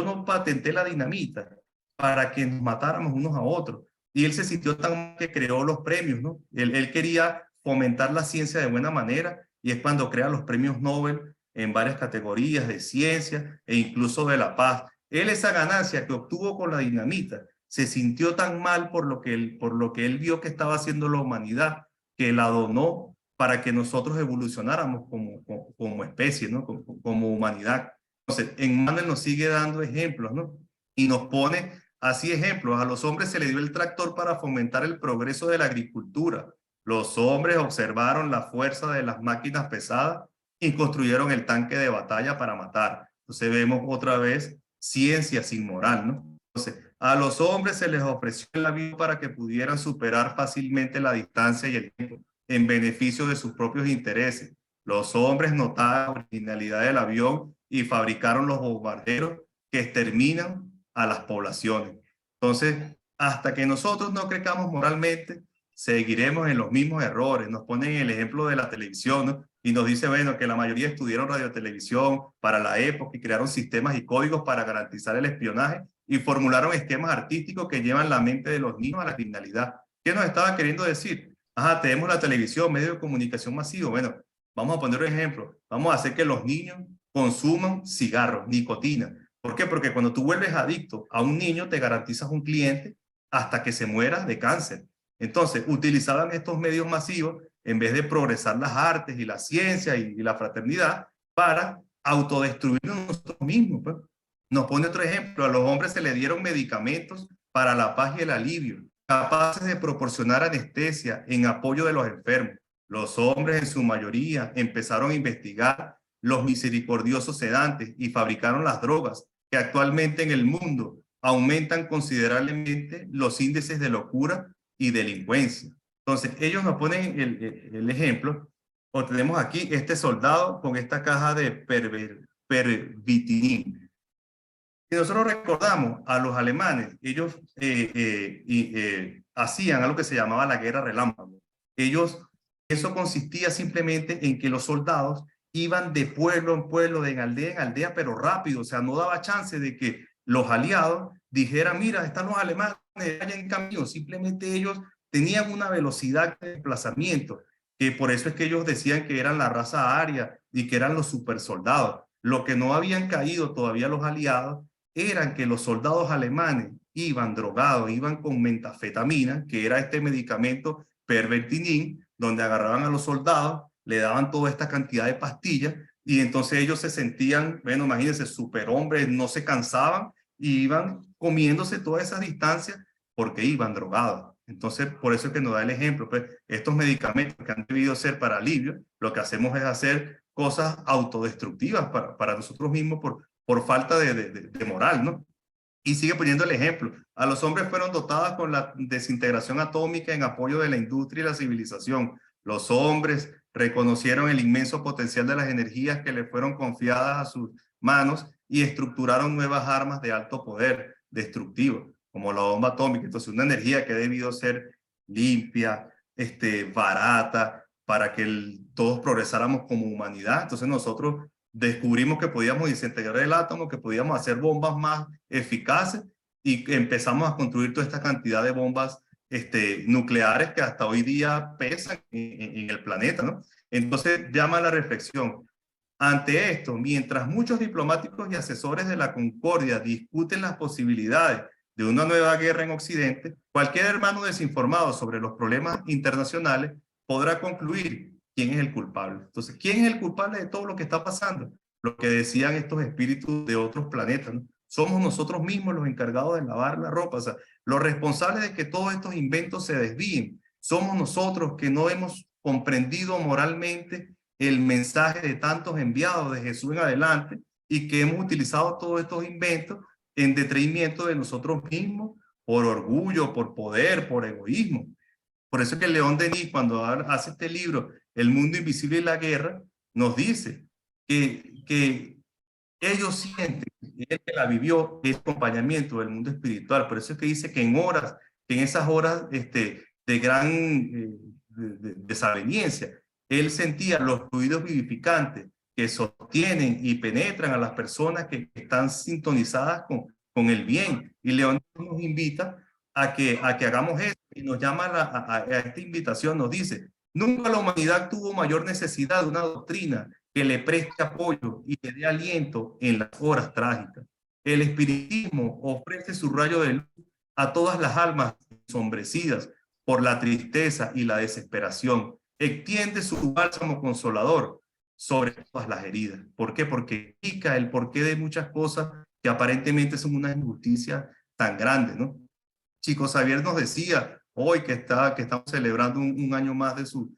no patenté la dinamita para que nos matáramos unos a otros. y él se sintió tan mal que creó los premios, ¿no? Él quería fomentar la ciencia de buena manera y es cuando crea los premios Nobel en varias categorías de ciencia e incluso de la paz. Él esa ganancia que obtuvo con la dinamita se sintió tan mal por lo que él vio que estaba haciendo la humanidad que la donó para que nosotros evolucionáramos como especie, ¿no? Como humanidad. Entonces, Emmanuel nos sigue dando ejemplos, ¿no? Y nos pone así ejemplos. A los hombres se les dio el tractor para fomentar el progreso de la agricultura. Los hombres observaron la fuerza de las máquinas pesadas y construyeron el tanque de batalla para matar. Entonces vemos otra vez ciencia sin moral, ¿no? Entonces, a los hombres se les ofreció la vida para que pudieran superar fácilmente la distancia y el tiempo en beneficio de sus propios intereses. Los hombres notaron la originalidad del avión y fabricaron los bombarderos que exterminan a las poblaciones. Entonces, hasta que nosotros no crezcamos moralmente, seguiremos en los mismos errores. Nos ponen el ejemplo de la televisión, ¿no? Y nos dice, bueno, que la mayoría estudiaron radiotelevisión para la época y crearon sistemas y códigos para garantizar el espionaje y formularon esquemas artísticos que llevan la mente de los niños a la criminalidad. ¿Qué nos estaba queriendo decir? Ajá, tenemos la televisión, medio de comunicación masivo. Bueno, vamos a poner un ejemplo. Vamos a hacer que los niños consuman cigarros, nicotina. ¿Por qué? Porque cuando tú vuelves adicto a un niño, te garantizas un cliente hasta que se muera de cáncer. Entonces, utilizaban estos medios masivos en vez de progresar las artes y la ciencia y la fraternidad para autodestruirnos nosotros mismos. Pues. Nos pone otro ejemplo. A los hombres se les dieron medicamentos para la paz y el alivio, capaces de proporcionar anestesia en apoyo de los enfermos. Los hombres en su mayoría empezaron a investigar los misericordiosos sedantes y fabricaron las drogas que actualmente en el mundo aumentan considerablemente los índices de locura y delincuencia. Entonces, ellos nos ponen el ejemplo, o tenemos aquí este soldado con esta caja de pervitin. Si nosotros recordamos a los alemanes, ellos hacían algo que se llamaba la guerra relámpago. Eso consistía simplemente en que los soldados iban de pueblo en pueblo, de aldea en aldea, pero rápido, o sea, no daba chance de que los aliados dijeran, mira, están los alemanes allá en camino, simplemente ellos tenían una velocidad de desplazamiento, que por eso es que ellos decían que eran la raza aria y que eran los supersoldados. Lo que no habían caído todavía los aliados eran que los soldados alemanes iban drogados, iban con metafetamina, que era este medicamento pervertinin, donde agarraban a los soldados, le daban toda esta cantidad de pastillas y entonces ellos se sentían, bueno, imagínense, superhombres, no se cansaban y iban comiéndose todas esas distancias porque iban drogados. Entonces, por eso es que nos da el ejemplo, pues estos medicamentos que han debido ser para alivio, lo que hacemos es hacer cosas autodestructivas para nosotros mismos por falta de moral, ¿no? Y sigue poniendo el ejemplo. A los hombres fueron dotadas con la desintegración atómica en apoyo de la industria y la civilización. Los hombres reconocieron el inmenso potencial de las energías que le fueron confiadas a sus manos y estructuraron nuevas armas de alto poder destructivo, como la bomba atómica. Entonces, una energía que ha debido ser limpia, barata, para que todos progresáramos como humanidad. Entonces, nosotros descubrimos que podíamos desintegrar el átomo, que podíamos hacer bombas más eficaces y empezamos a construir toda esta cantidad de bombas nucleares que hasta hoy día pesan en el planeta, ¿no? Entonces llama a la reflexión. Ante esto, mientras muchos diplomáticos y asesores de la concordia discuten las posibilidades de una nueva guerra en Occidente, cualquier hermano desinformado sobre los problemas internacionales podrá concluir quién es el culpable. Entonces, ¿quién es el culpable de todo lo que está pasando? Lo que decían estos espíritus de otros planetas, ¿no? Somos nosotros mismos los encargados de lavar la ropa. O sea, los responsables de que todos estos inventos se desvíen. Somos nosotros que no hemos comprendido moralmente el mensaje de tantos enviados de Jesús en adelante y que hemos utilizado todos estos inventos en detrimento de nosotros mismos por orgullo, por poder, por egoísmo. Por eso es que León Denis, cuando hace este libro, El mundo invisible y la guerra, nos dice que ellos sienten, y él que la vivió, es acompañamiento del mundo espiritual. Por eso es que dice que en esas horas de gran desaveniencia, él sentía los fluidos vivificantes que sostienen y penetran a las personas que están sintonizadas con el bien. Y León nos invita a que hagamos esto, y nos llama a esta invitación, nos dice, nunca la humanidad tuvo mayor necesidad de una doctrina que le preste apoyo y le dé aliento en las horas trágicas. El espiritismo ofrece su rayo de luz a todas las almas ensombrecidas por la tristeza y la desesperación. Extiende su bálsamo consolador sobre todas las heridas. ¿Por qué? Porque explica el porqué de muchas cosas que aparentemente son una injusticia tan grande, ¿no? Chico Xavier nos decía hoy que estamos celebrando un año más de su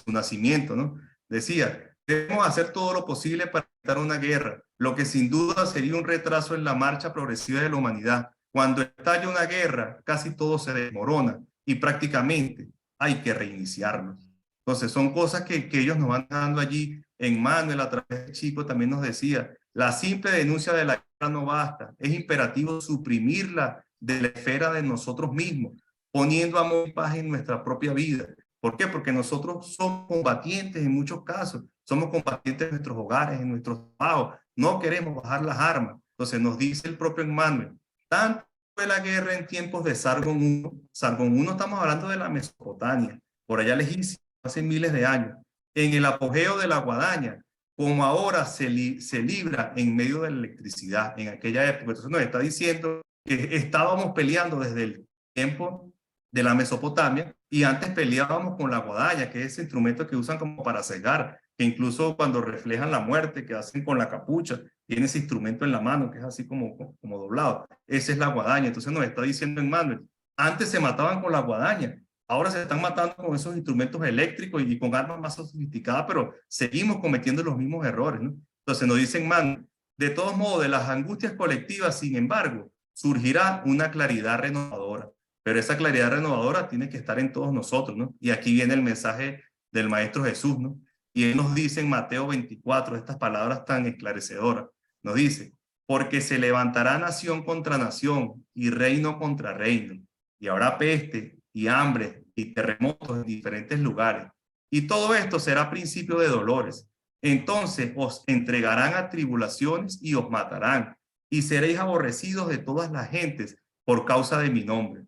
nacimiento, ¿no? Decía, debemos hacer todo lo posible para evitar una guerra, lo que sin duda sería un retraso en la marcha progresiva de la humanidad. Cuando estalla una guerra, casi todo se desmorona y prácticamente hay que reiniciarlo. Entonces, son cosas que ellos nos van dando allí. En Manuel, a través de Chico, también nos decía, la simple denuncia de la guerra no basta, es imperativo suprimirla de la esfera de nosotros mismos, poniendo amor y paz en nuestra propia vida. ¿Por qué? Porque nosotros somos combatientes en muchos casos, somos combatientes en nuestros hogares, en nuestros trabajos, no queremos bajar las armas. Entonces nos dice el propio Emmanuel, tanto fue la guerra en tiempos de Sargón I. Sargón I estamos hablando de la Mesopotamia, por allá lejísimo, hace miles de años, en el apogeo de la guadaña, como ahora se libra en medio de la electricidad en aquella época. Entonces nos está diciendo que estábamos peleando desde el tiempo de la Mesopotamia y antes peleábamos con la guadaña, que es ese instrumento que usan como para cegar, que incluso cuando reflejan la muerte, que hacen con la capucha, tiene ese instrumento en la mano, que es así como doblado. Esa es la guadaña. Entonces nos está diciendo Emmanuel, antes se mataban con la guadaña, ahora se están matando con esos instrumentos eléctricos y con armas más sofisticadas, pero seguimos cometiendo los mismos errores, ¿no? Entonces nos dicen, man, de todos modos, de las angustias colectivas, sin embargo, surgirá una claridad renovadora. Pero esa claridad renovadora tiene que estar en todos nosotros, ¿no? Y aquí viene el mensaje del Maestro Jesús, ¿no? Y él nos dice en Mateo 24, estas palabras tan esclarecedoras. Nos dice, porque se levantará nación contra nación y reino contra reino. Y habrá peste y hambre y terremotos en diferentes lugares. Y todo esto será principio de dolores. Entonces os entregarán a tribulaciones y os matarán. Y seréis aborrecidos de todas las gentes por causa de mi nombre.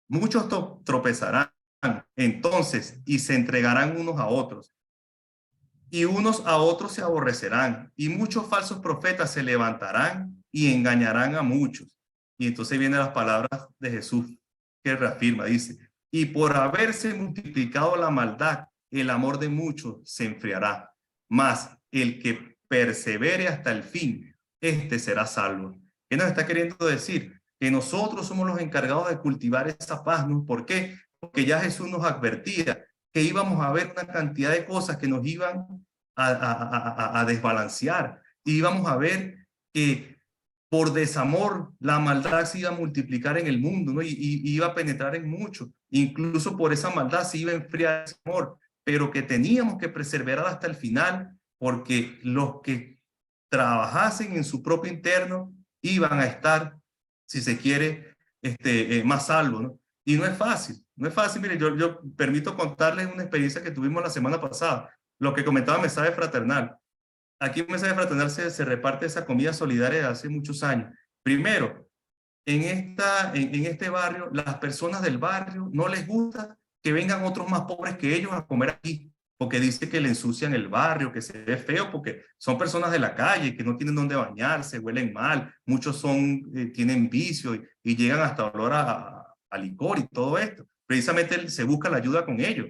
Muchos tropezarán entonces y se entregarán unos a otros. Y unos a otros se aborrecerán. Y muchos falsos profetas se levantarán y engañarán a muchos. Y entonces vienen las palabras de Jesús que reafirma, dice, y por haberse multiplicado la maldad, el amor de muchos se enfriará. Mas el que persevere hasta el fin, este será salvo. ¿Qué nos está queriendo decir? Que nosotros somos los encargados de cultivar esa paz, ¿no? ¿Por qué? Porque ya Jesús nos advertía que íbamos a ver una cantidad de cosas que nos iban a desbalancear. Y íbamos a ver que por desamor la maldad se iba a multiplicar en el mundo, ¿no? Y iba a penetrar en mucho. Incluso por esa maldad se iba a enfriar ese amor, pero que teníamos que perseverar hasta el final, porque los que trabajasen en su propio interno iban a estar, si se quiere, más salvos, ¿no? Y no es fácil, no es fácil. Mire, yo permito contarles una experiencia que tuvimos la semana pasada, lo que comentaba Mensaje Fraternal. Aquí en Mensaje Fraternal se reparte esa comida solidaria de hace muchos años. Primero, en este barrio, las personas del barrio no les gusta que vengan otros más pobres que ellos a comer aquí, porque dice que le ensucian el barrio, que se ve feo, porque son personas de la calle, que no tienen dónde bañarse, huelen mal, muchos tienen vicio y llegan hasta olor a licor y todo esto. Precisamente se busca la ayuda con ellos.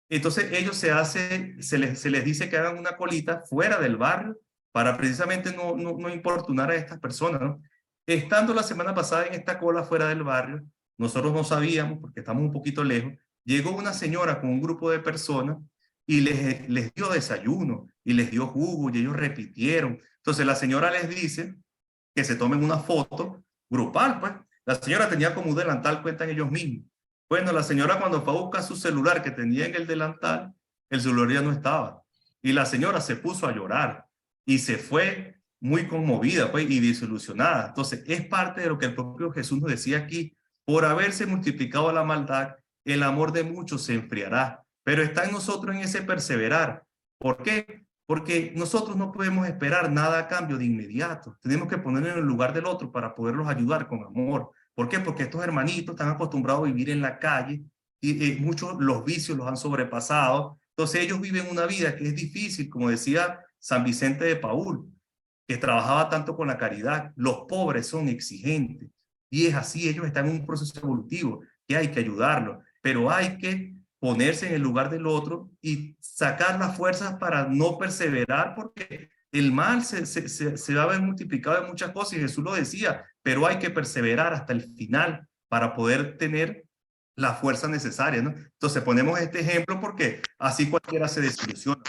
Entonces ellos se les dice que hagan una colita fuera del barrio para precisamente no importunar a estas personas, ¿no? Estando la semana pasada en esta cola fuera del barrio, nosotros no sabíamos, porque estamos un poquito lejos, llegó una señora con un grupo de personas y les dio desayuno y les dio jugo y ellos repitieron. Entonces la señora les dice que se tomen una foto grupal, pues. La señora tenía como un delantal, cuentan ellos mismos. Bueno, la señora cuando fue a buscar su celular que tenía en el delantal, el celular ya no estaba. Y la señora se puso a llorar y se fue muy conmovida, pues, y desilusionada. Entonces, es parte de lo que el propio Jesús nos decía aquí. Por haberse multiplicado la maldad, el amor de muchos se enfriará. Pero está en nosotros en ese perseverar. ¿Por qué? Porque nosotros no podemos esperar nada a cambio de inmediato. Tenemos que ponernos en el lugar del otro para poderlos ayudar con amor. ¿Por qué? Porque estos hermanitos están acostumbrados a vivir en la calle y muchos los vicios los han sobrepasado. Entonces ellos viven una vida que es difícil, como decía San Vicente de Paúl, que trabajaba tanto con la caridad. Los pobres son exigentes y es así, ellos están en un proceso evolutivo que hay que ayudarlos, pero hay que ponerse en el lugar del otro y sacar las fuerzas para no perseverar, porque el mal se va a ver multiplicado en muchas cosas y Jesús lo decía, pero hay que perseverar hasta el final para poder tener la fuerza necesaria, ¿no? Entonces ponemos este ejemplo porque así cualquiera se desilusiona,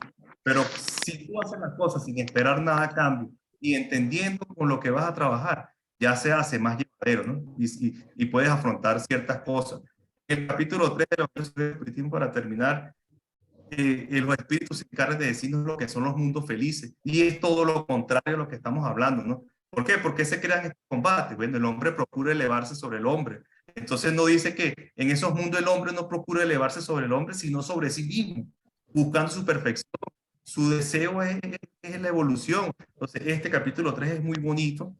pero si tú haces las cosas sin esperar nada a cambio y entendiendo con lo que vas a trabajar, ya se hace más llevadero, ¿no? Y puedes afrontar ciertas cosas. El capítulo 3 de los Espiritismo, para terminar, los espíritus se encargan de decirnos lo que son los mundos felices. Y es todo lo contrario a lo que estamos hablando, ¿no? ¿Por qué? ¿Por qué se crean estos combates? Bueno, el hombre procura elevarse sobre el hombre. Entonces no dice que en esos mundos el hombre no procura elevarse sobre el hombre, sino sobre sí mismo, buscando su perfección. Su deseo es la evolución. Entonces este capítulo 3 es muy bonito,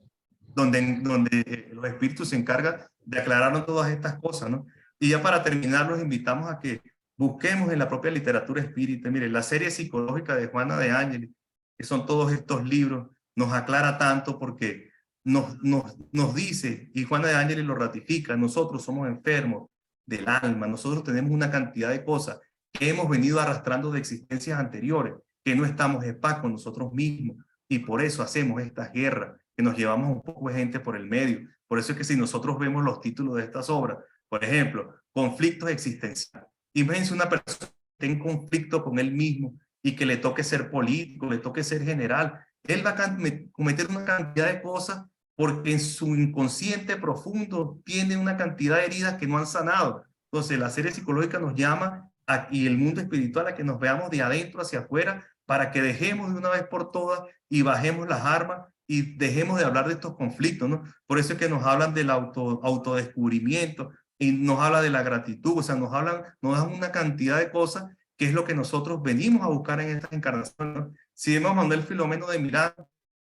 donde los espíritus se encargan de aclararnos todas estas cosas, ¿no? Y ya para terminar, los invitamos a que busquemos en la propia literatura espírita. Mire, la serie psicológica de Juana de Ángeles, que son todos estos libros, nos aclara tanto porque nos dice, y Juana de Ángeles lo ratifica, nosotros somos enfermos del alma, nosotros tenemos una cantidad de cosas que hemos venido arrastrando de existencias anteriores, que no estamos en paz con nosotros mismos, y por eso hacemos estas guerras, que nos llevamos un poco de gente por el medio. Por eso es que si nosotros vemos los títulos de estas obras, por ejemplo, conflictos existenciales. Imagínense una persona que esté en conflicto con él mismo y que le toque ser político, le toque ser general. Él va a cometer una cantidad de cosas porque en su inconsciente profundo tiene una cantidad de heridas que no han sanado. Entonces, la serie psicológica nos llama y el mundo espiritual a que nos veamos de adentro hacia afuera para que dejemos de una vez por todas y bajemos las armas y dejemos de hablar de estos conflictos, ¿no? Por eso es que nos hablan del autodescubrimiento y nos habla de la gratitud, o sea, nos dan una cantidad de cosas que es lo que nosotros venimos a buscar en esta encarnación, ¿no? Si vemos a Manuel Filomeno de Miranda,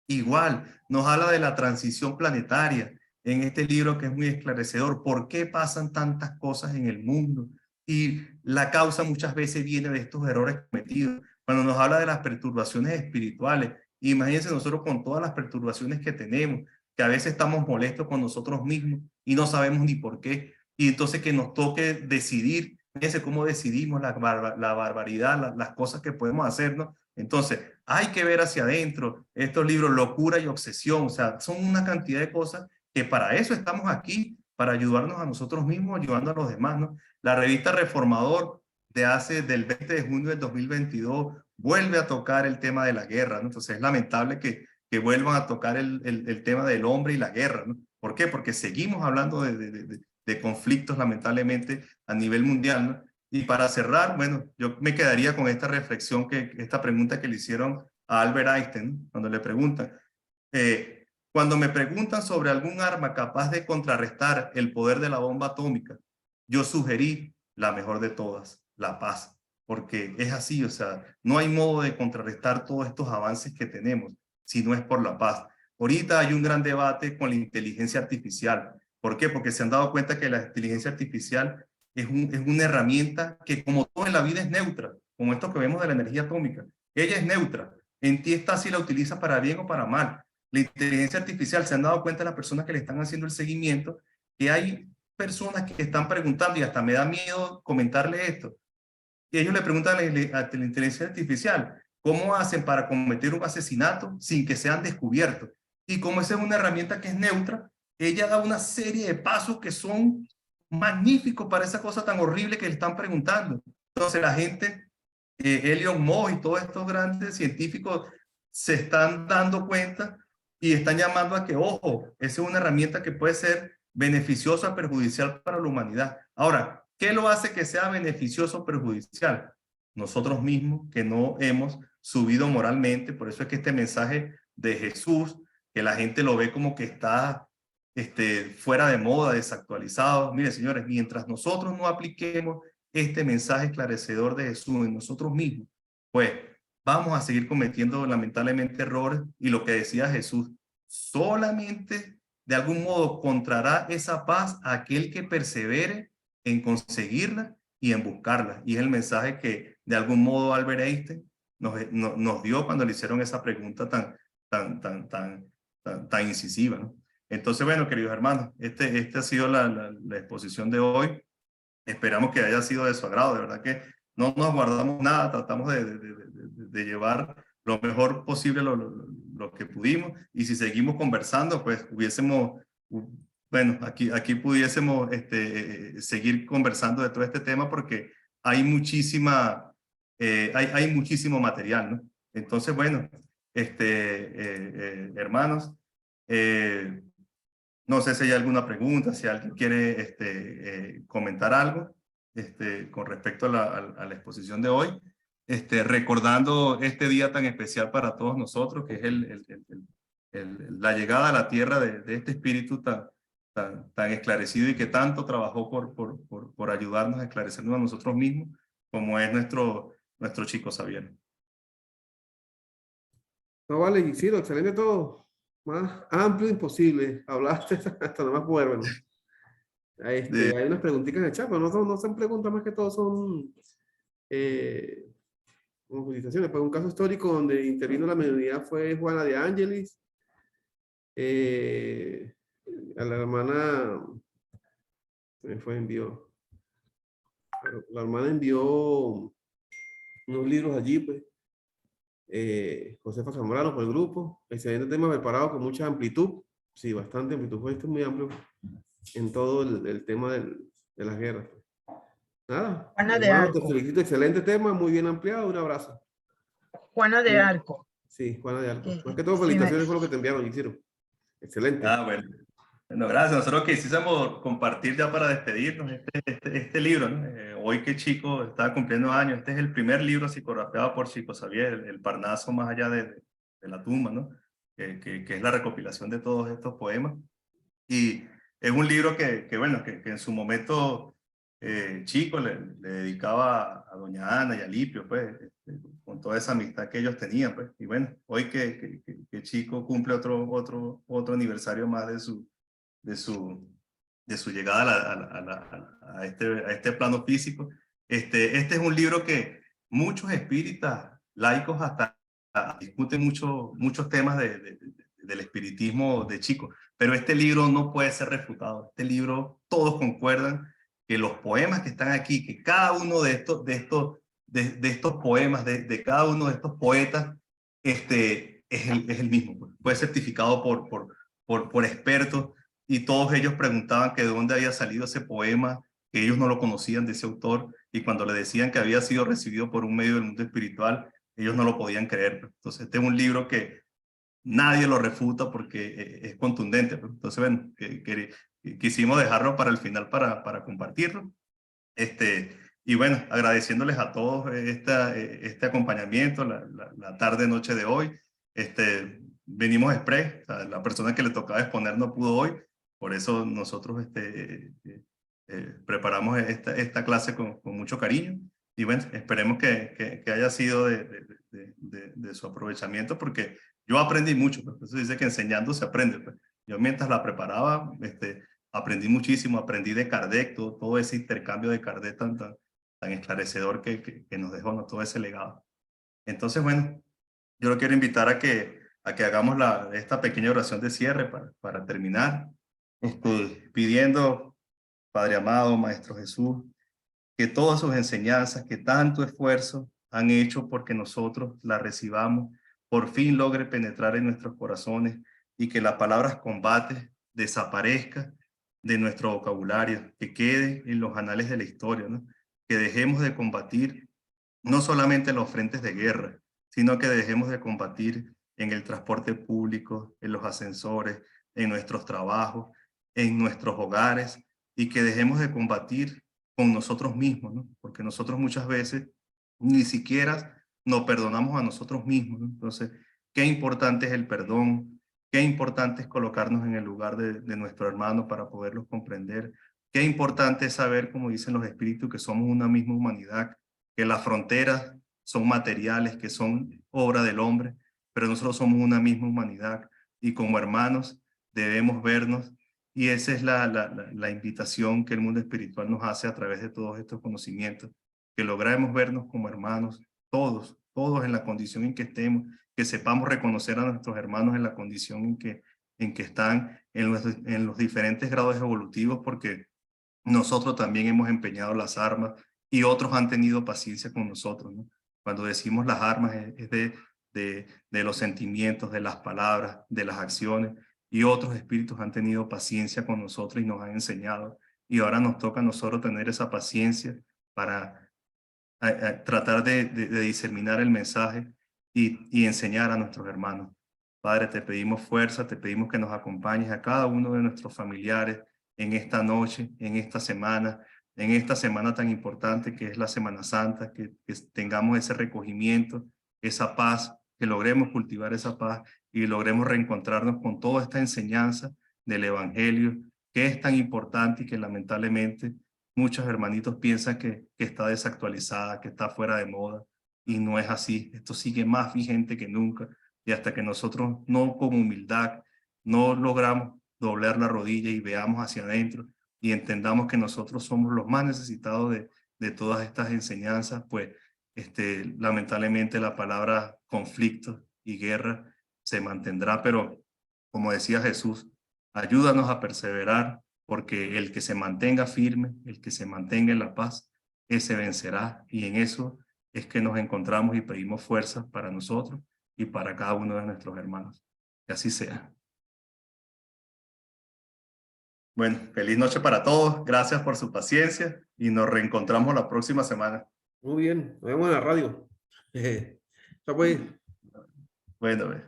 igual, nos habla de la transición planetaria en este libro que es muy esclarecedor. ¿Por qué pasan tantas cosas en el mundo? Y la causa muchas veces viene de estos errores cometidos. Cuando nos habla de las perturbaciones espirituales, imagínense nosotros con todas las perturbaciones que tenemos, que a veces estamos molestos con nosotros mismos y no sabemos ni por qué. Y entonces que nos toque decidir, fíjense cómo decidimos la barbaridad, las cosas que podemos hacernos. Entonces, hay que ver hacia adentro estos libros, locura y obsesión, o sea, son una cantidad de cosas que para eso estamos aquí, para ayudarnos a nosotros mismos, ayudando a los demás, ¿no? La revista Reformador del 20 de junio del 2022 vuelve a tocar el tema de la guerra, ¿no? Entonces es lamentable que vuelvan a tocar el tema del hombre y la guerra, ¿no? ¿Por qué? Porque seguimos hablando de conflictos lamentablemente a nivel mundial, ¿no? Y para cerrar, bueno, yo me quedaría con esta reflexión, esta pregunta que le hicieron a Albert Einstein, cuando le preguntan, cuando me preguntan sobre algún arma capaz de contrarrestar el poder de la bomba atómica, yo sugerí la mejor de todas, la paz, porque es así, o sea, no hay modo de contrarrestar todos estos avances que tenemos si no es por la paz. Ahorita hay un gran debate con la inteligencia artificial. ¿Por qué? Porque se han dado cuenta que la inteligencia artificial es una herramienta que, como todo en la vida, es neutra, como esto que vemos de la energía atómica. Ella es neutra. En ti está si la utilizas para bien o para mal. La inteligencia artificial, se han dado cuenta las personas que le están haciendo el seguimiento, que hay personas que están preguntando, y hasta me da miedo comentarle esto, y ellos le preguntan a la inteligencia artificial, ¿cómo hacen para cometer un asesinato sin que sean descubiertos? Y como esa es una herramienta que es neutra, ella da una serie de pasos que son magníficos para esa cosa tan horrible que le están preguntando. Entonces la gente, Elon Musk y todos estos grandes científicos se están dando cuenta y están llamando a que, ojo, esa es una herramienta que puede ser beneficiosa o perjudicial para la humanidad. Ahora, ¿qué lo hace que sea beneficioso o perjudicial? Nosotros mismos que no hemos subido moralmente. Por eso es que este mensaje de Jesús, que la gente lo ve como que está fuera de moda, desactualizado. Mire, señores, mientras nosotros no apliquemos este mensaje esclarecedor de Jesús en nosotros mismos, pues vamos a seguir cometiendo lamentablemente errores. Y lo que decía Jesús, solamente de algún modo contrará esa paz a aquel que persevere en conseguirla y en buscarla. Y es el mensaje que de algún modo Albert Einstein nos dio cuando le hicieron esa pregunta tan incisiva, ¿no? Entonces, bueno, queridos hermanos, este ha sido la exposición de hoy. Esperamos que haya sido de su agrado. De verdad que no nos guardamos nada, tratamos de llevar lo mejor posible lo que pudimos, y si seguimos conversando, pues hubiésemos, bueno, aquí pudiésemos seguir conversando de todo este tema, porque hay hay muchísimo material, ¿no? Entonces, bueno, hermanos, no sé si hay alguna pregunta, si alguien quiere comentar algo con respecto a la exposición de hoy, recordando este día tan especial para todos nosotros, que es la llegada a la tierra de este espíritu tan esclarecido y que tanto trabajó por ayudarnos a esclarecernos a nosotros mismos, como es nuestro chico Xavier. No vale, Isidro, excelente todo. Más amplio imposible. Hablaste hasta no más poder, bueno. Hay unas preguntitas en el chat, pero no son preguntas, más que todo son como felicitaciones. Pues un caso histórico donde intervino la mediunidad fue Juana de Ángelis. A la hermana envió. La hermana envió unos libros allí, pues. Josefa Zamorano por el grupo. Excelente tema preparado con mucha amplitud. Sí, bastante amplitud. Fue muy amplio en todo el tema de las guerras. Nada. Juana de Hermano, te Arco. felicito. Excelente tema, muy bien ampliado. Un abrazo. Juana de Arco. Sí, Juana de Arco. Sí, Más que todo, sí, felicitaciones por lo que te enviaron, hicieron. Excelente. Bueno. Bueno, gracias. Nosotros quisimos compartir ya para despedirnos este libro, ¿no? Hoy que Chico está cumpliendo años, este es el primer libro psicografiado por Chico Xavier, el Parnaso más allá de la tumba, ¿no? Que es la recopilación de todos estos poemas. Y es un libro bueno, que en su momento Chico le dedicaba a doña Ana y a Lipio, pues, con toda esa amistad que ellos tenían, pues. Y bueno, hoy que Chico cumple otro aniversario más de su llegada a este plano físico. Este es un libro que muchos espíritas laicos hasta discuten muchos temas del espiritismo de Chico, pero este libro no puede ser refutado. Este libro, todos concuerdan que los poemas que están aquí, que cada uno de estos poemas, de cada uno de estos poetas, es el mismo. Fue certificado por expertos, y todos ellos preguntaban que de dónde había salido ese poema, que ellos no lo conocían de ese autor, y cuando le decían que había sido recibido por un medio del mundo espiritual, ellos no lo podían creer. Entonces este es un libro que nadie lo refuta porque es contundente. Entonces, bueno, quisimos dejarlo para el final para compartirlo. Y bueno, agradeciéndoles a todos este acompañamiento, la tarde-noche de hoy. Venimos express, o sea, la persona que le tocaba exponer no pudo hoy, por eso nosotros preparamos esta clase con mucho cariño. Y bueno, esperemos que haya sido de su aprovechamiento, porque yo aprendí mucho. Pues. Eso dice que enseñando se aprende. Pues. Yo mientras la preparaba, aprendí muchísimo, aprendí de Kardec, todo ese intercambio de Kardec tan esclarecedor que nos dejó, ¿no? Todo ese legado. Entonces, bueno, yo lo quiero invitar a que hagamos esta pequeña oración de cierre para terminar, pidiendo, Padre amado, Maestro Jesús, que todas sus enseñanzas, que tanto esfuerzo han hecho porque nosotros las recibamos, por fin logre penetrar en nuestros corazones, y que las palabras combate desaparezca de nuestro vocabulario, que quede en los anales de la historia, ¿no? Que dejemos de combatir no solamente en los frentes de guerra, sino que dejemos de combatir en el transporte público, en los ascensores, en nuestros trabajos, en nuestros hogares, y que dejemos de combatir con nosotros mismos, ¿no? Porque nosotros muchas veces ni siquiera nos perdonamos a nosotros mismos, ¿no? Entonces, qué importante es el perdón, qué importante es colocarnos en el lugar de nuestro hermano para poderlos comprender, qué importante es saber, como dicen los espíritus, que somos una misma humanidad, que las fronteras son materiales, que son obra del hombre, pero nosotros somos una misma humanidad, y como hermanos debemos vernos. Y esa es la invitación que el mundo espiritual nos hace a través de todos estos conocimientos, que logremos vernos como hermanos, todos en la condición en que estemos, que sepamos reconocer a nuestros hermanos en la condición en que están, en los diferentes grados evolutivos, porque nosotros también hemos empeñado las armas y otros han tenido paciencia con nosotros, ¿no? Cuando decimos las armas es de los sentimientos, de las palabras, de las acciones, y otros espíritus han tenido paciencia con nosotros y nos han enseñado, y ahora nos toca a nosotros tener esa paciencia para tratar de diseminar el mensaje y enseñar a nuestros hermanos. Padre, te pedimos fuerza, te pedimos que nos acompañes a cada uno de nuestros familiares en esta noche, en esta semana tan importante que es la Semana Santa, que tengamos ese recogimiento, esa paz, que logremos cultivar esa paz y logremos reencontrarnos con toda esta enseñanza del Evangelio, que es tan importante y que lamentablemente muchos hermanitos piensan que está desactualizada, que está fuera de moda, y no es así. Esto sigue más vigente que nunca, y hasta que nosotros no con humildad, no logramos doblar la rodilla y veamos hacia adentro y entendamos que nosotros somos los más necesitados de todas estas enseñanzas, pues lamentablemente la palabra conflicto y guerra se mantendrá, pero como decía Jesús, ayúdanos a perseverar, porque el que se mantenga firme, el que se mantenga en la paz, ese vencerá, y en eso es que nos encontramos y pedimos fuerza para nosotros y para cada uno de nuestros hermanos. Que así sea. Bueno, feliz noche para todos. Gracias por su paciencia y nos reencontramos la próxima semana. Muy bien, nos vemos en la radio. Chao, pues. Bueno,